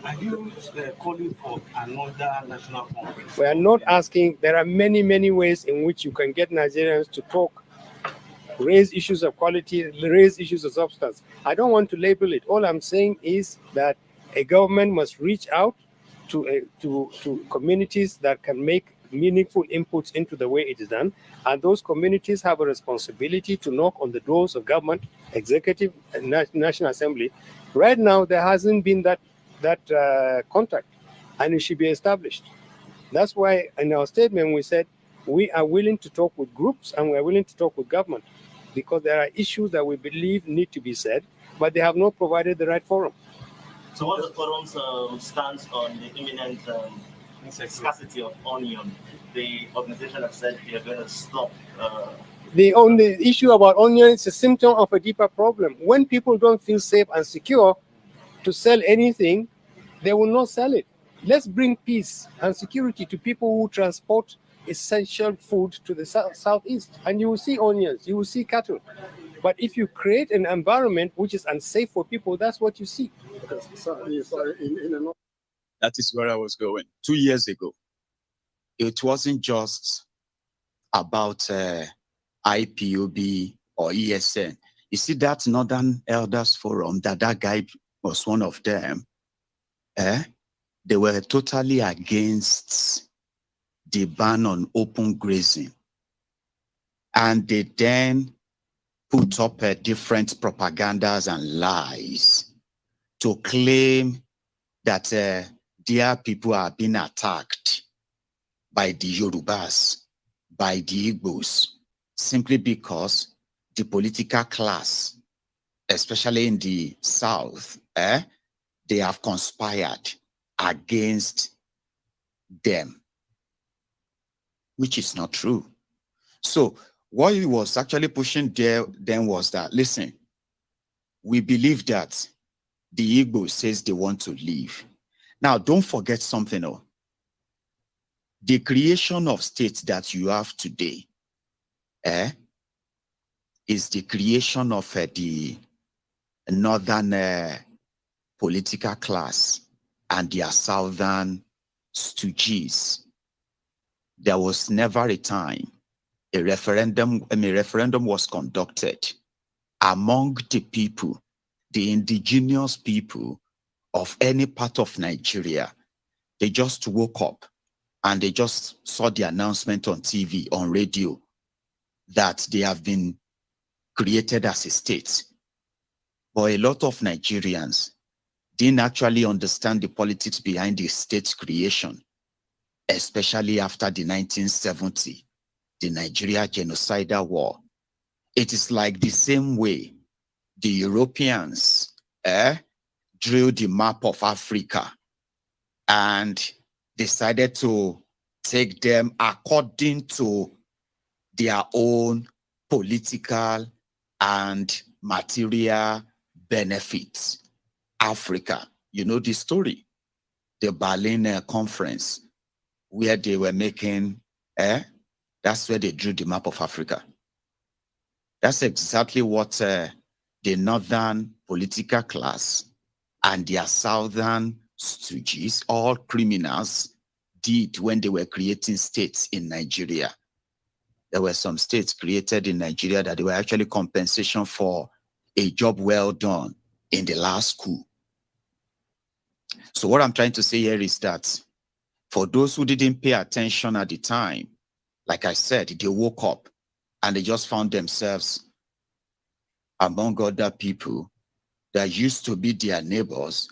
Are you calling for another national conference? We are not asking. There are many, many ways in which you can get Nigerians to talk, raise issues of quality, raise issues of substance. I don't want to label it. All I'm saying is that a government must reach out to communities that can make meaningful inputs into the way it is done. And those communities have a responsibility to knock on the doors of government, executive, and National Assembly. Right now, there hasn't been that contact, and it should be established. That's why in our statement we said we are willing to talk with groups and we are willing to talk with government because there are issues that we believe need to be said, but they have not provided the right forum. So what the forum's stance on the imminent scarcity of onion? The organization has said they are going to stop. The only issue about onion is a symptom of a deeper problem. When people don't feel safe and secure to sell anything, they will not sell it. Let's bring peace and security to people who transport essential food to the southeast, and you will see onions, you will see cattle. But if you create an environment which is unsafe for people, that's what you see. That is where I was going. 2 years ago, it wasn't just about IPOB or ESN. You see that Northern Elders Forum, that guy was one of them. They were totally against the ban on open grazing. And they then put up different propagandas and lies to claim that their people are being attacked by the Yorubas, by the Igbos, simply because the political class, especially in the South, they have conspired against them, which is not true. So what he was actually pushing there then was that, listen, we believe that the Igbo says they want to leave. Now, don't forget something. The creation of states that you have today is the creation of the northern political class and their southern stooges. There was never a time a referendum was conducted among the people, the indigenous people of any part of Nigeria. They just woke up and they just saw the announcement on TV, on radio, that they have been created as a state. But a lot of Nigerians didn't actually understand the politics behind the state creation, especially after the 1970, the Nigeria genocidal war. It is like the same way the Europeans drew the map of Africa and decided to take them according to their own political and material benefits. Africa, you know the story, the Berlin Conference, where they were making that That's where they drew the map of Africa. That's exactly what the northern political class and their southern stooges, all criminals, did when they were creating states in Nigeria. There were some states created in Nigeria that they were actually compensation for a job well done in the last coup. So what I'm trying to say here is that for those who didn't pay attention at the time, like I said, they woke up and they just found themselves among other people that used to be their neighbors,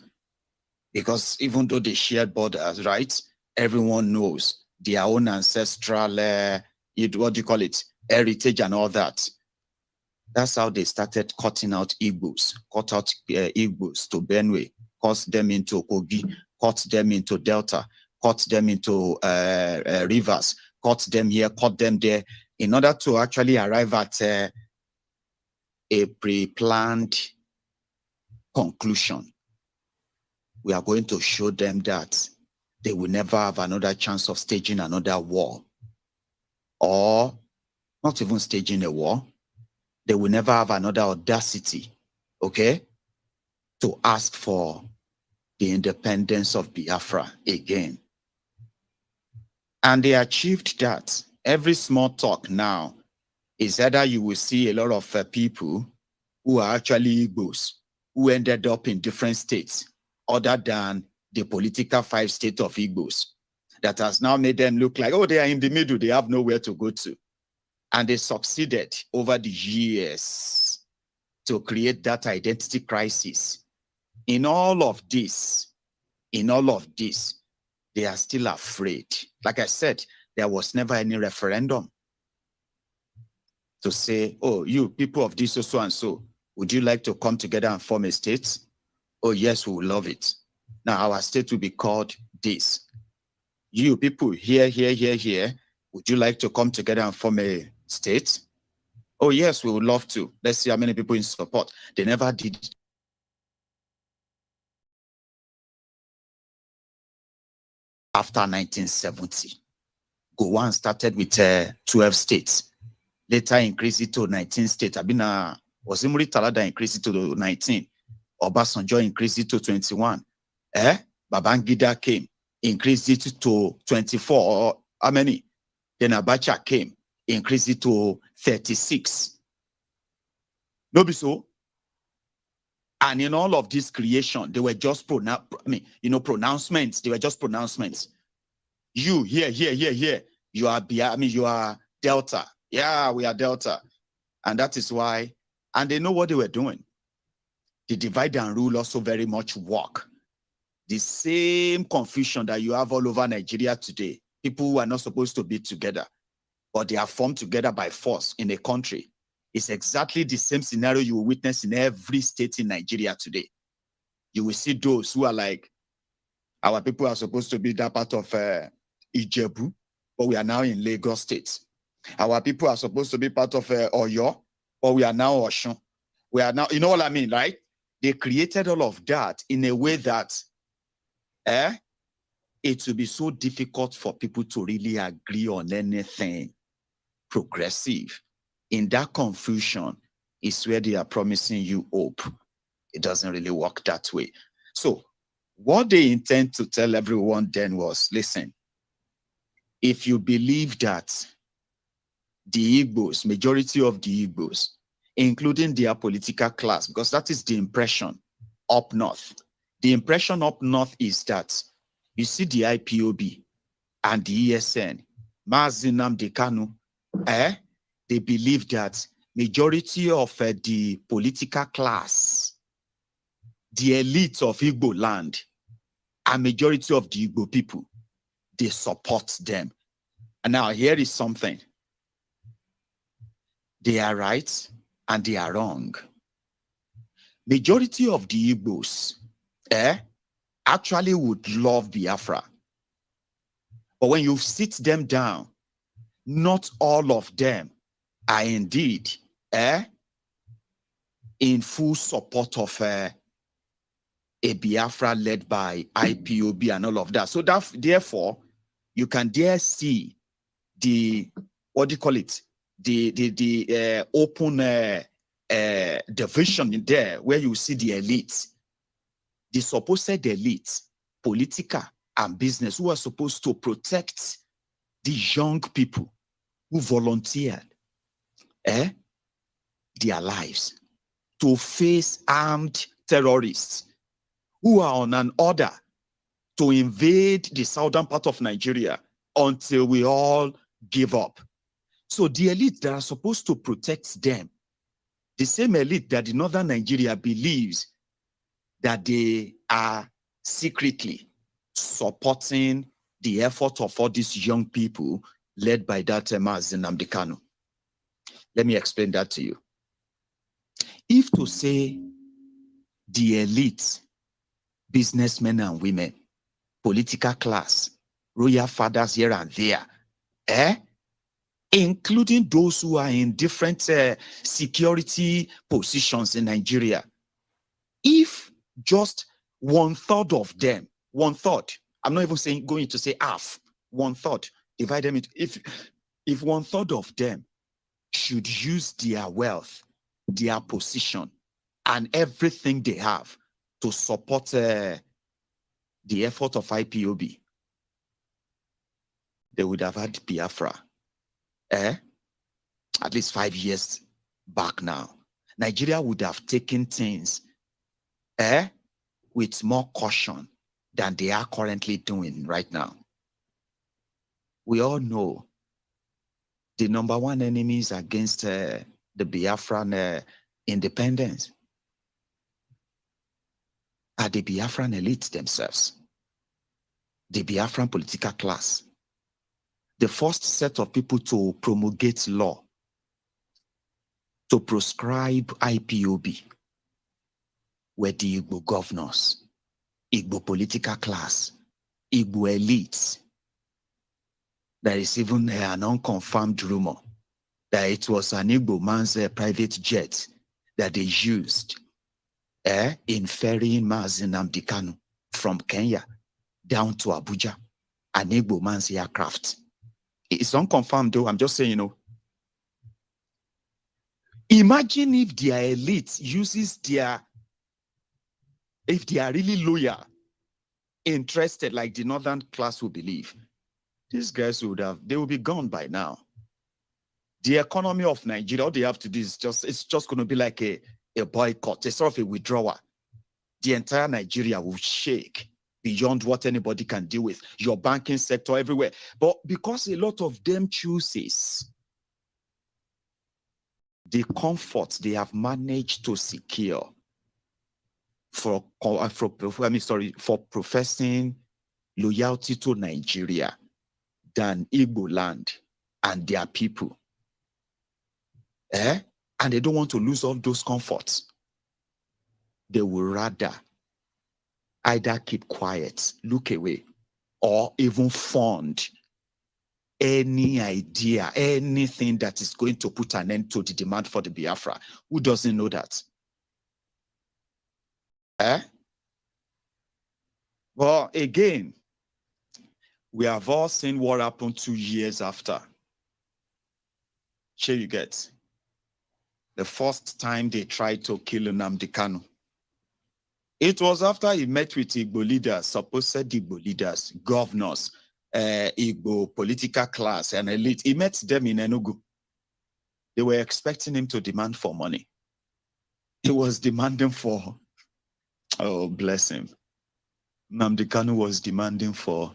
because even though they shared borders, right? Everyone knows their own ancestral, what do you call it, heritage and all that. That's how they started cutting out Igbos, cut out Igbos to Benue, cut them into Kogi, cut them into Delta, cut them into rivers, cut them here, cut them there, in order to actually arrive at a pre-planned conclusion. We are going to show them that they will never have another chance of staging another war, or not even staging a war. They will never have another audacity, okay, to ask for the independence of Biafra again. And they achieved that. Every small talk now is either you will see a lot of people who are actually Igbos, who ended up in different states other than the political 5 states of Igbos, that has now made them look like, oh, they are in the middle, they have nowhere to go to. And they succeeded over the years to create that identity crisis. In all of this, they are still afraid. Like I said, there was never any referendum to say, oh, you people of this so and so, would you like to come together and form a state? Oh, yes, we will love it. Now our state will be called this. You people here, would you like to come together and form a state? Oh, yes, we would love to. Let's see how many people in support. They never did. After 1970, Gowon started with 12 states. Later increased it to 19 states. Abina Osimuri Talada increased it to 19. Obasanjo increased it to 21. Babangida came, increased it to 24. Or how many? Then Abacha came, increased it to 36. No be so. And in all of this creation, they were just pronouncements. They were just pronouncements. You here. You are you are Delta. Yeah, we are Delta. And that is why, and they know what they were doing. The divide and rule also very much work. The same confusion that you have all over Nigeria today. People who are not supposed to be together, but they are formed together by force in a country. It's exactly the same scenario you will witness in every state in Nigeria today. You will see those who are like, our people are supposed to be that part of Ijebu, but we are now in Lagos State. Our people are supposed to be part of Oyo, but we are now Oshun. We are now, you know what I mean, right? They created all of that in a way that it will be so difficult for people to really agree on anything progressive. In that confusion is where they are promising you hope. It doesn't really work that way. So what they intend to tell everyone then was, listen, if you believe that the Igbos, majority of the Igbos, including their political class, because that is the impression up north. The impression up north is that you see the IPOB and the ESN, Mazi Iyke, they believe that majority of the political class, the elite of Igbo land, and majority of the Igbo people, they support them. And now here is something. They are right and they are wrong. Majority of the Igbos actually would love Biafra. But when you sit them down, not all of them are indeed in full support of a Biafra led by IPOB and all of that. So that therefore, you can there see the what do you call it? The open division in there where you see the elite, the supposed elite, political and business, who are supposed to protect the young people who volunteered their lives to face armed terrorists who are on an order to invade the southern part of Nigeria until we all give up. So the elite that are supposed to protect them, the same elite that the northern Nigeria believes that they are secretly supporting the effort of all these young people led by that Mazi Iyke. Let me explain that to you. If to say the elite, businessmen and women, political class, royal fathers here and there, including those who are in different security positions in Nigeria, if just 1/3 of them, 1/3, I'm not even going to say half, 1/3, divide them into, if 1/3 of them should use their wealth, their position, and everything they have to support the effort of IPOB, they would have had Biafra. At least 5 years back now. Nigeria would have taken things with more caution than they are currently doing right now. We all know the number one enemies against the Biafran independence are the Biafran elites themselves, the Biafran political class. The first set of people to promulgate law, to proscribe IPOB, were the Igbo governors, Igbo political class, Igbo elites. There is even an unconfirmed rumor that it was an Igbo man's private jet that they used in ferrying Mazi Iyke from Kenya down to Abuja, an Igbo man's aircraft. It's unconfirmed though, I'm just saying, you know. Imagine if their elite uses if they are really loyal, interested like the northern class will believe, these guys they will be gone by now. The economy of Nigeria, all they have to do is it's just going to be like a boycott, a sort of a withdrawal. The entire Nigeria will shake beyond what anybody can deal with, your banking sector, everywhere. But because a lot of them chooses the comfort they have managed to secure for professing loyalty to Nigeria than Igbo land and their people, and they don't want to lose all those comforts, they will rather either keep quiet, look away, or even fund any idea, anything that is going to put an end to the demand for the Biafra. Who doesn't know that? Well, again, we have all seen what happened 2 years after. Here you get the first time they tried to kill Nnamdi Kanu. It was after he met with Igbo leaders, supposed Igbo leaders, governors, Igbo political class and elite. He met them in Enugu. They were expecting him to demand for money. He was demanding for, oh, bless him. Nnamdi Kanu was demanding for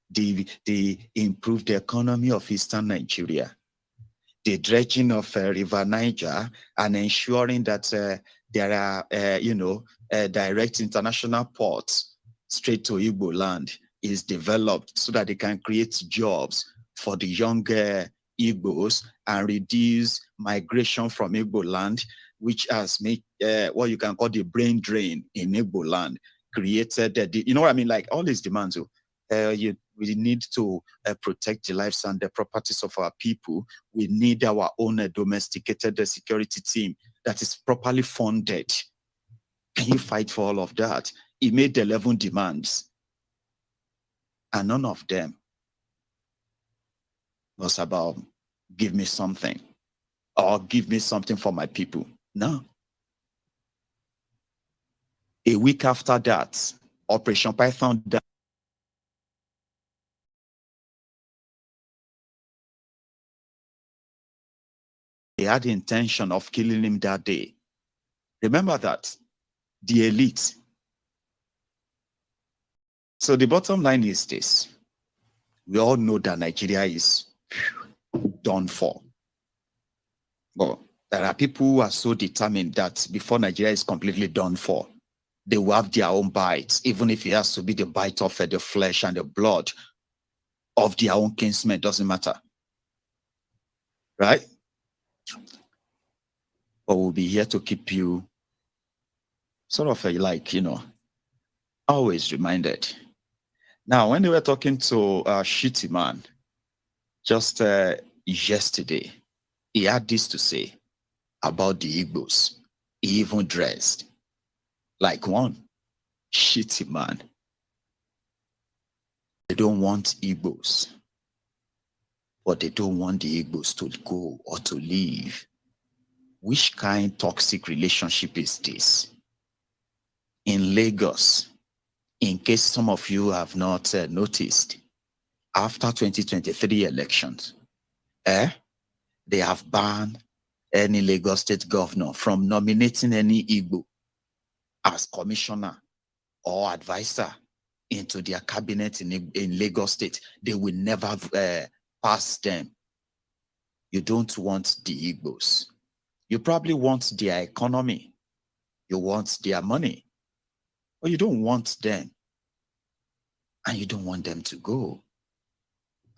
the improved economy of Eastern Nigeria, the dredging of River Niger, and ensuring that there are, direct international ports straight to Igbo land is developed so that they can create jobs for the younger Igbos and reduce migration from Igbo land, which has made what you can call the brain drain in Igbo land, created, you know what I mean? Like all these demands, we need to protect the lives and the properties of our people. We need our own domesticated security team that is properly funded. Can you fight for all of that? He made 11 demands, and none of them was about give me something, or give me something for my people. No. A week after that, Operation Python died. They had the intention of killing him that day. Remember that. The elite. So the bottom line is this. We all know that Nigeria is done for. But there are people who are so determined that before Nigeria is completely done for, they will have their own bites, even if it has to be the bite of the flesh and the blood of their own kinsmen, doesn't matter. Right? But we'll be here to keep you sort of like, always reminded. Now, when they were talking to Shitty Man just yesterday, he had this to say about the Igbos. He even dressed like one shitty man. They don't want Igbos, but they don't want the Igbos to go or to leave. Which kind of toxic relationship is this? In Lagos, in case some of you have not noticed, after 2023 elections, they have banned any Lagos state governor from nominating any Igbo as commissioner or advisor into their cabinet in Lagos state. They will never pass them. You don't want the Igbos. You probably want their economy. You want their money. But you don't want them. And you don't want them to go.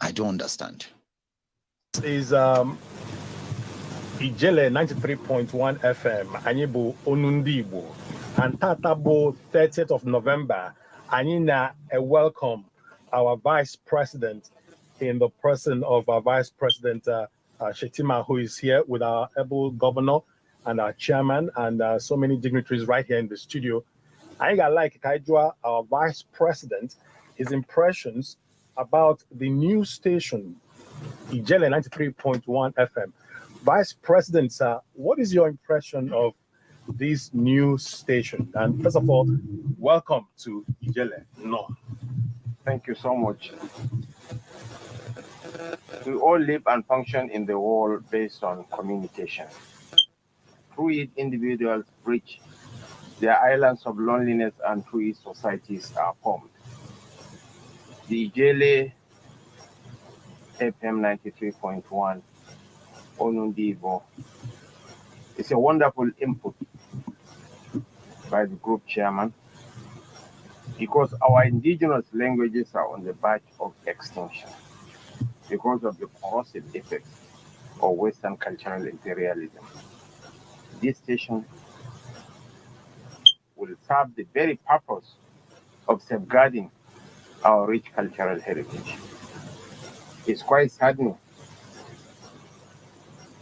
I don't understand. This is Ijele 93.1 FM, Anibu Onundibu, and Tatabo 30th of November. Anina, welcome our Vice President in the person of our Vice President Shetima, who is here with our able governor and our chairman and so many dignitaries right here in the studio. I got like Kaijua, our Vice President, his impressions about the new station, Ijele 93.1 FM. Vice President, sir, what is your impression of this new station? And first of all, welcome to Ijele. No. Thank you so much. We all live and function in the world based on communication. Through it, individuals bridge their islands of loneliness, and through it, societies are formed. The Ijele FM 93.1 Onundibo is a wonderful input by the group chairman, because our indigenous languages are on the verge of extinction because of the corrosive effects of Western cultural imperialism. This station will serve the very purpose of safeguarding our rich cultural heritage. It's quite saddening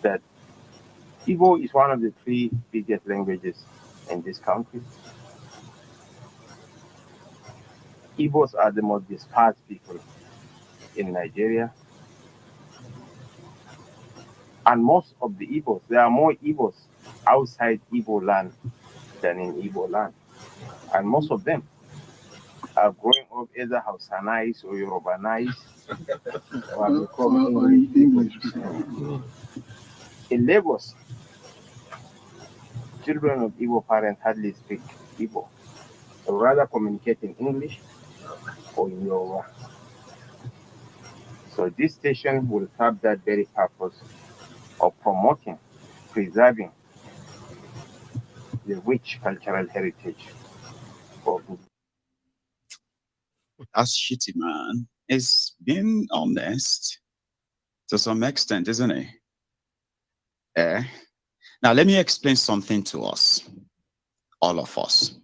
that Igbo is one of the three biggest languages in this country. Igbos are the most dispersed people in Nigeria. And most of the Igbos, there are more Igbos outside Igbo land than in Igbo land. And most of them are growing up either Hausanized or Yorubanized or become English. In Lagos, children of Igbo parents hardly speak Igbo, or rather communicate in English or in Yoruba. So this station will serve that very purpose of promoting, preserving the rich cultural heritage of That's shitty, man. It's being honest to some extent, isn't it? Now, let me explain something to us, all of us.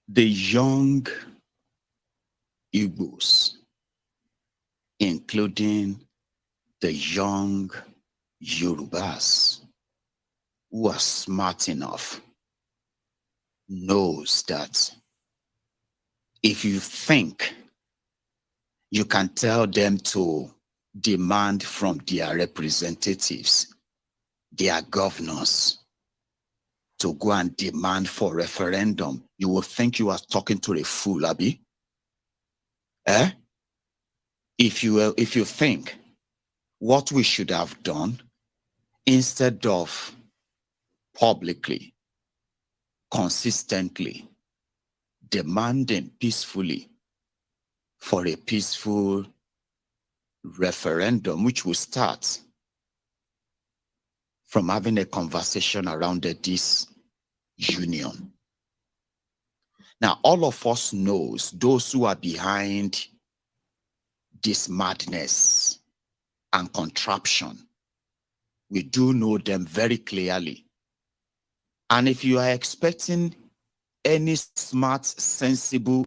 The young Igbos, including the young Yorubas, who are smart enough, knows that if you think you can tell them to demand from their representatives, their governors, to go and demand for referendum, you will think you are talking to a fool, Abi. If you think what we should have done, instead of publicly, consistently demanding peacefully for a peaceful referendum, which will start from having a conversation around this union. Now, all of us knows those who are behind this madness and contraption. We do know them very clearly. And if you are expecting any smart, sensible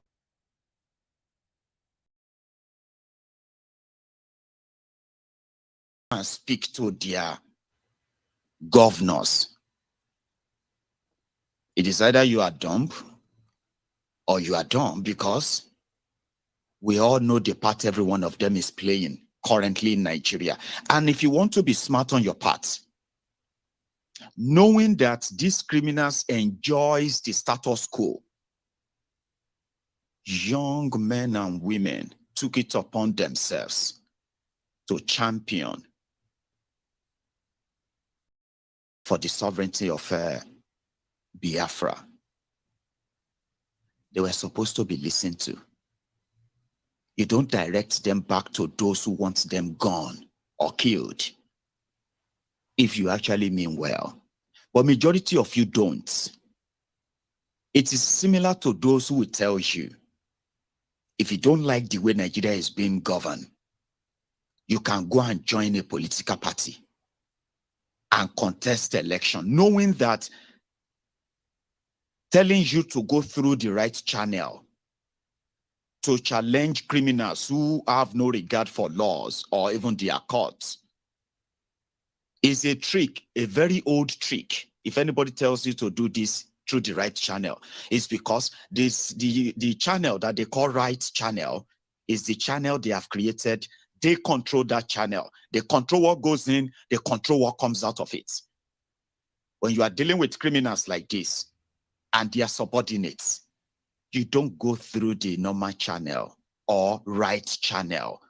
and speak to their governors, it is either you are dumb or you are dumb, because we all know the part every one of them is playing currently in Nigeria. And if you want to be smart on your part, knowing that these criminals enjoys the status quo, young men and women took it upon themselves to champion for the sovereignty of Biafra. They were supposed to be listened to. You don't direct them back to those who want them gone or killed, if you actually mean well. But majority of you don't. It is similar to those who will tell you, if you don't like the way Nigeria is being governed, you can go and join a political party and contest the election, knowing that telling you to go through the right channel to challenge criminals who have no regard for laws or even their courts is a trick, a very old trick. If anybody tells you to do this through the right channel, it's because the channel that they call right channel is the channel they have created. They control that channel. They control what goes in, they control what comes out of it. When you are dealing with criminals like this and their subordinates, you don't go through the normal channel or right channel.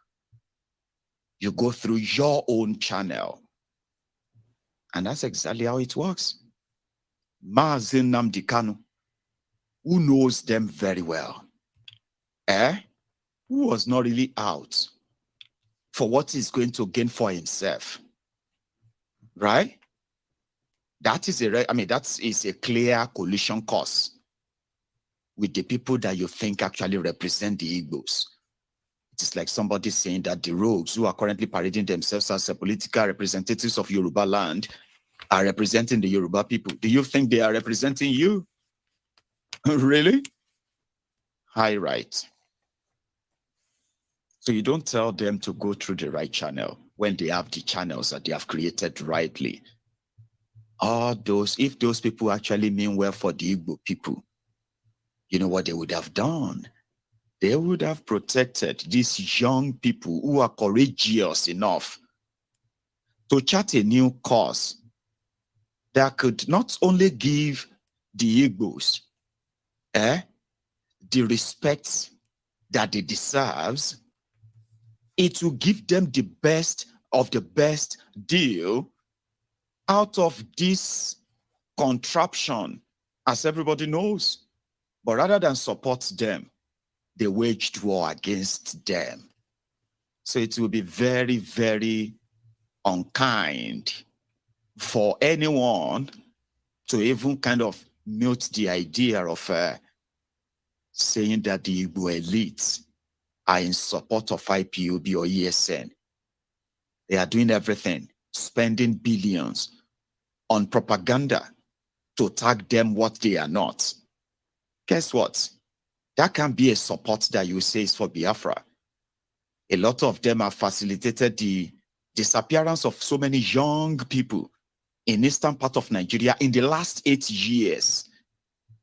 You go through your own channel. And that's exactly how it works. Mazi Iyke, who knows them very well, who was not really out for what he's going to gain for himself, right? That is a clear collision course with the people that you think actually represent the Igbos. It is like somebody saying that the rogues who are currently parading themselves as political representatives of Yoruba land are representing the Yoruba people. Do you think they are representing you? Really? Hi, right. So you don't tell them to go through the right channel when they have the channels that they have created rightly. If those people actually mean well for the Igbo people, you know what they would have done? They would have protected these young people who are courageous enough to chart a new course that could not only give the Igbos the respect that they deserve, it will give them the best of the best deal out of this contraption, as everybody knows. But rather than support them, they waged war against them. So it will be very, very unkind for anyone to even kind of mute the idea of saying that the Igbo elites are in support of IPOB or ESN. They are doing everything, spending billions on propaganda to tag them what they are not. Guess what? That can be a support that you say is for Biafra. A lot of them have facilitated the disappearance of so many young people in eastern part of Nigeria in the last 8 years,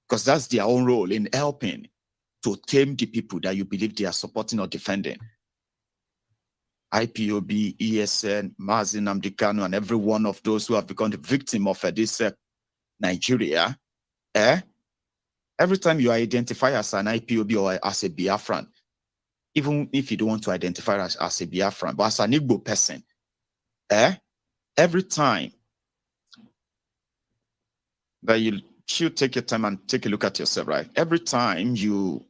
because that's their own role in helping to tame the people that you believe they are supporting or defending. IPOB, ESN, Mazi Nnamdi Kanu, and every one of those who have become the victim of this Nigeria, every time you identify as an IPOB or as a Biafran, even if you don't want to identify as a Biafran, but as an Igbo person, every time that you should take your time and take a look at yourself, right? Every time you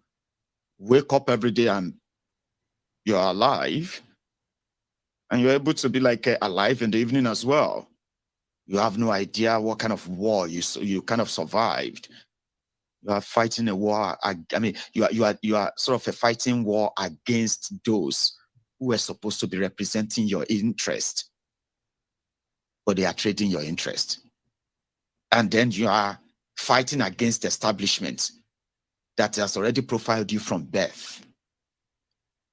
wake up every day and you're alive, and you're able to be like alive in the evening as well, you have no idea what kind of war you kind of survived. You are fighting a war. I mean, you are sort of a fighting war against those who are supposed to be representing your interest, but they are trading your interest. And then you are fighting against establishment that has already profiled you from birth.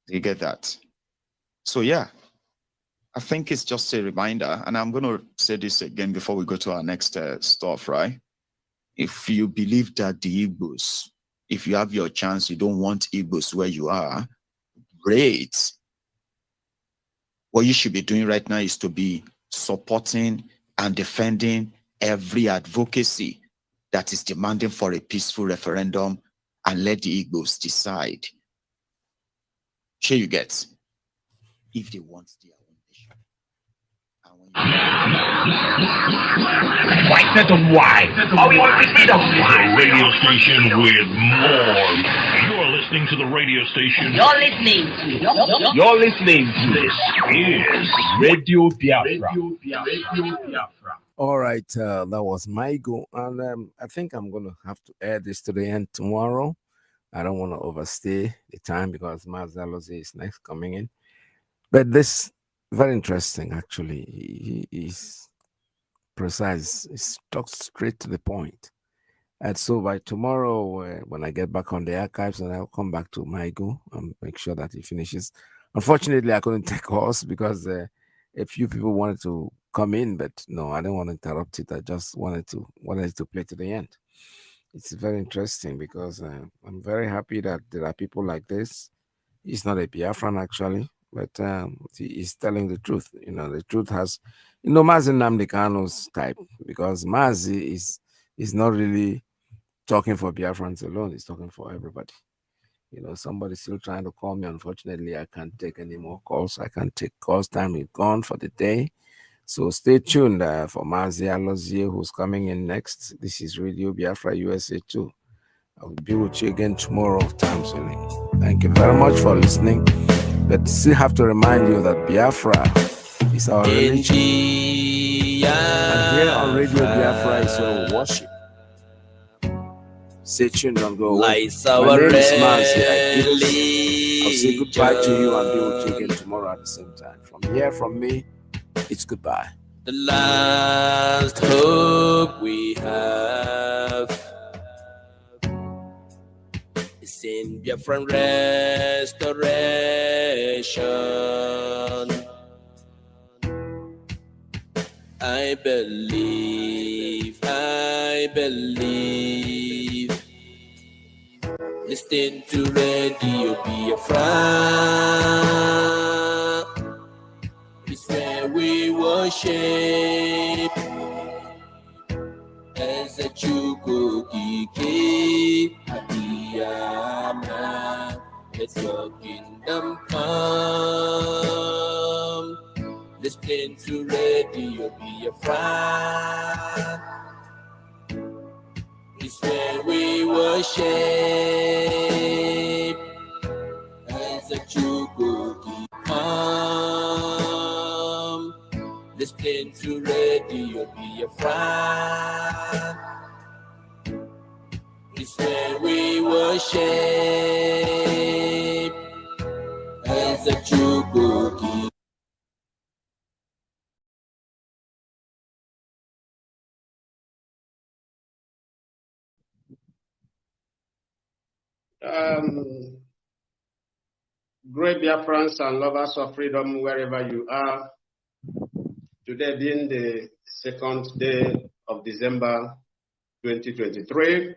Do you get that? So yeah, I think it's just a reminder, and I'm going to say this again before we go to our next stuff, right? If you believe that the Igbos, if you have your chance, you don't want Igbos where you are, great. What you should be doing right now is to be supporting and defending every advocacy that is demanding for a peaceful referendum and let the Igbos decide. Sure you get, if they want their own nation. White set of white. Oh, we want to see the radio station with more. You're listening to the radio station. You're listening to this is Radio Biafra. All right, that was my goal, and I think I'm going to have to add this to the end tomorrow. I don't want to overstay the time because Mazi Iyke is next coming in. But this very interesting, actually. He is precise. He talks straight to the point. And so by tomorrow, when I get back on the archives, and I'll come back to my goal and make sure that he finishes. Unfortunately, I couldn't take calls because a few people wanted to come in, but no, I didn't want to interrupt it. I just wanted to play to the end. It's very interesting because I'm very happy that there are people like this. He's not a Biafran actually, but he's telling the truth. You know, the truth has, Mazi Nnamdi Kanu's type, because Mazi is not really talking for Biafrans alone. He's talking for everybody. Somebody's still trying to call me. Unfortunately, I can't take any more calls. I can't take calls. Time is gone for the day. So stay tuned for Mazi Iyke, who's coming in next. This is Radio Biafra USA 2. I will be with you again tomorrow, time zoning. Thank you very much for listening. But still have to remind you that Biafra is our religion. And here on Radio Biafra is where we worship. Stay tuned, don't go away. My name is Mazi Iyke. I'll say goodbye to you and be with you again tomorrow at the same time. From here, from me, it's goodbye. The last hope we have is in Biafran restoration. I believe. Listen to Radio Biafra. It's where we worship as a Chukukiki Abiyama. Let your kingdom come. Listen to Radio Biafra. It's where we worship as a Chukukiki come. Listen to Radio Biafra. It's where we worship as a Chukukiki. Great Biafrans and lovers of freedom wherever you are. Today being the second day of December 2023.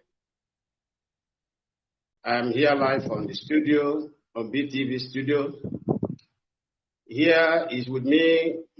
I am here live on the studio, on BTV studio, here is with me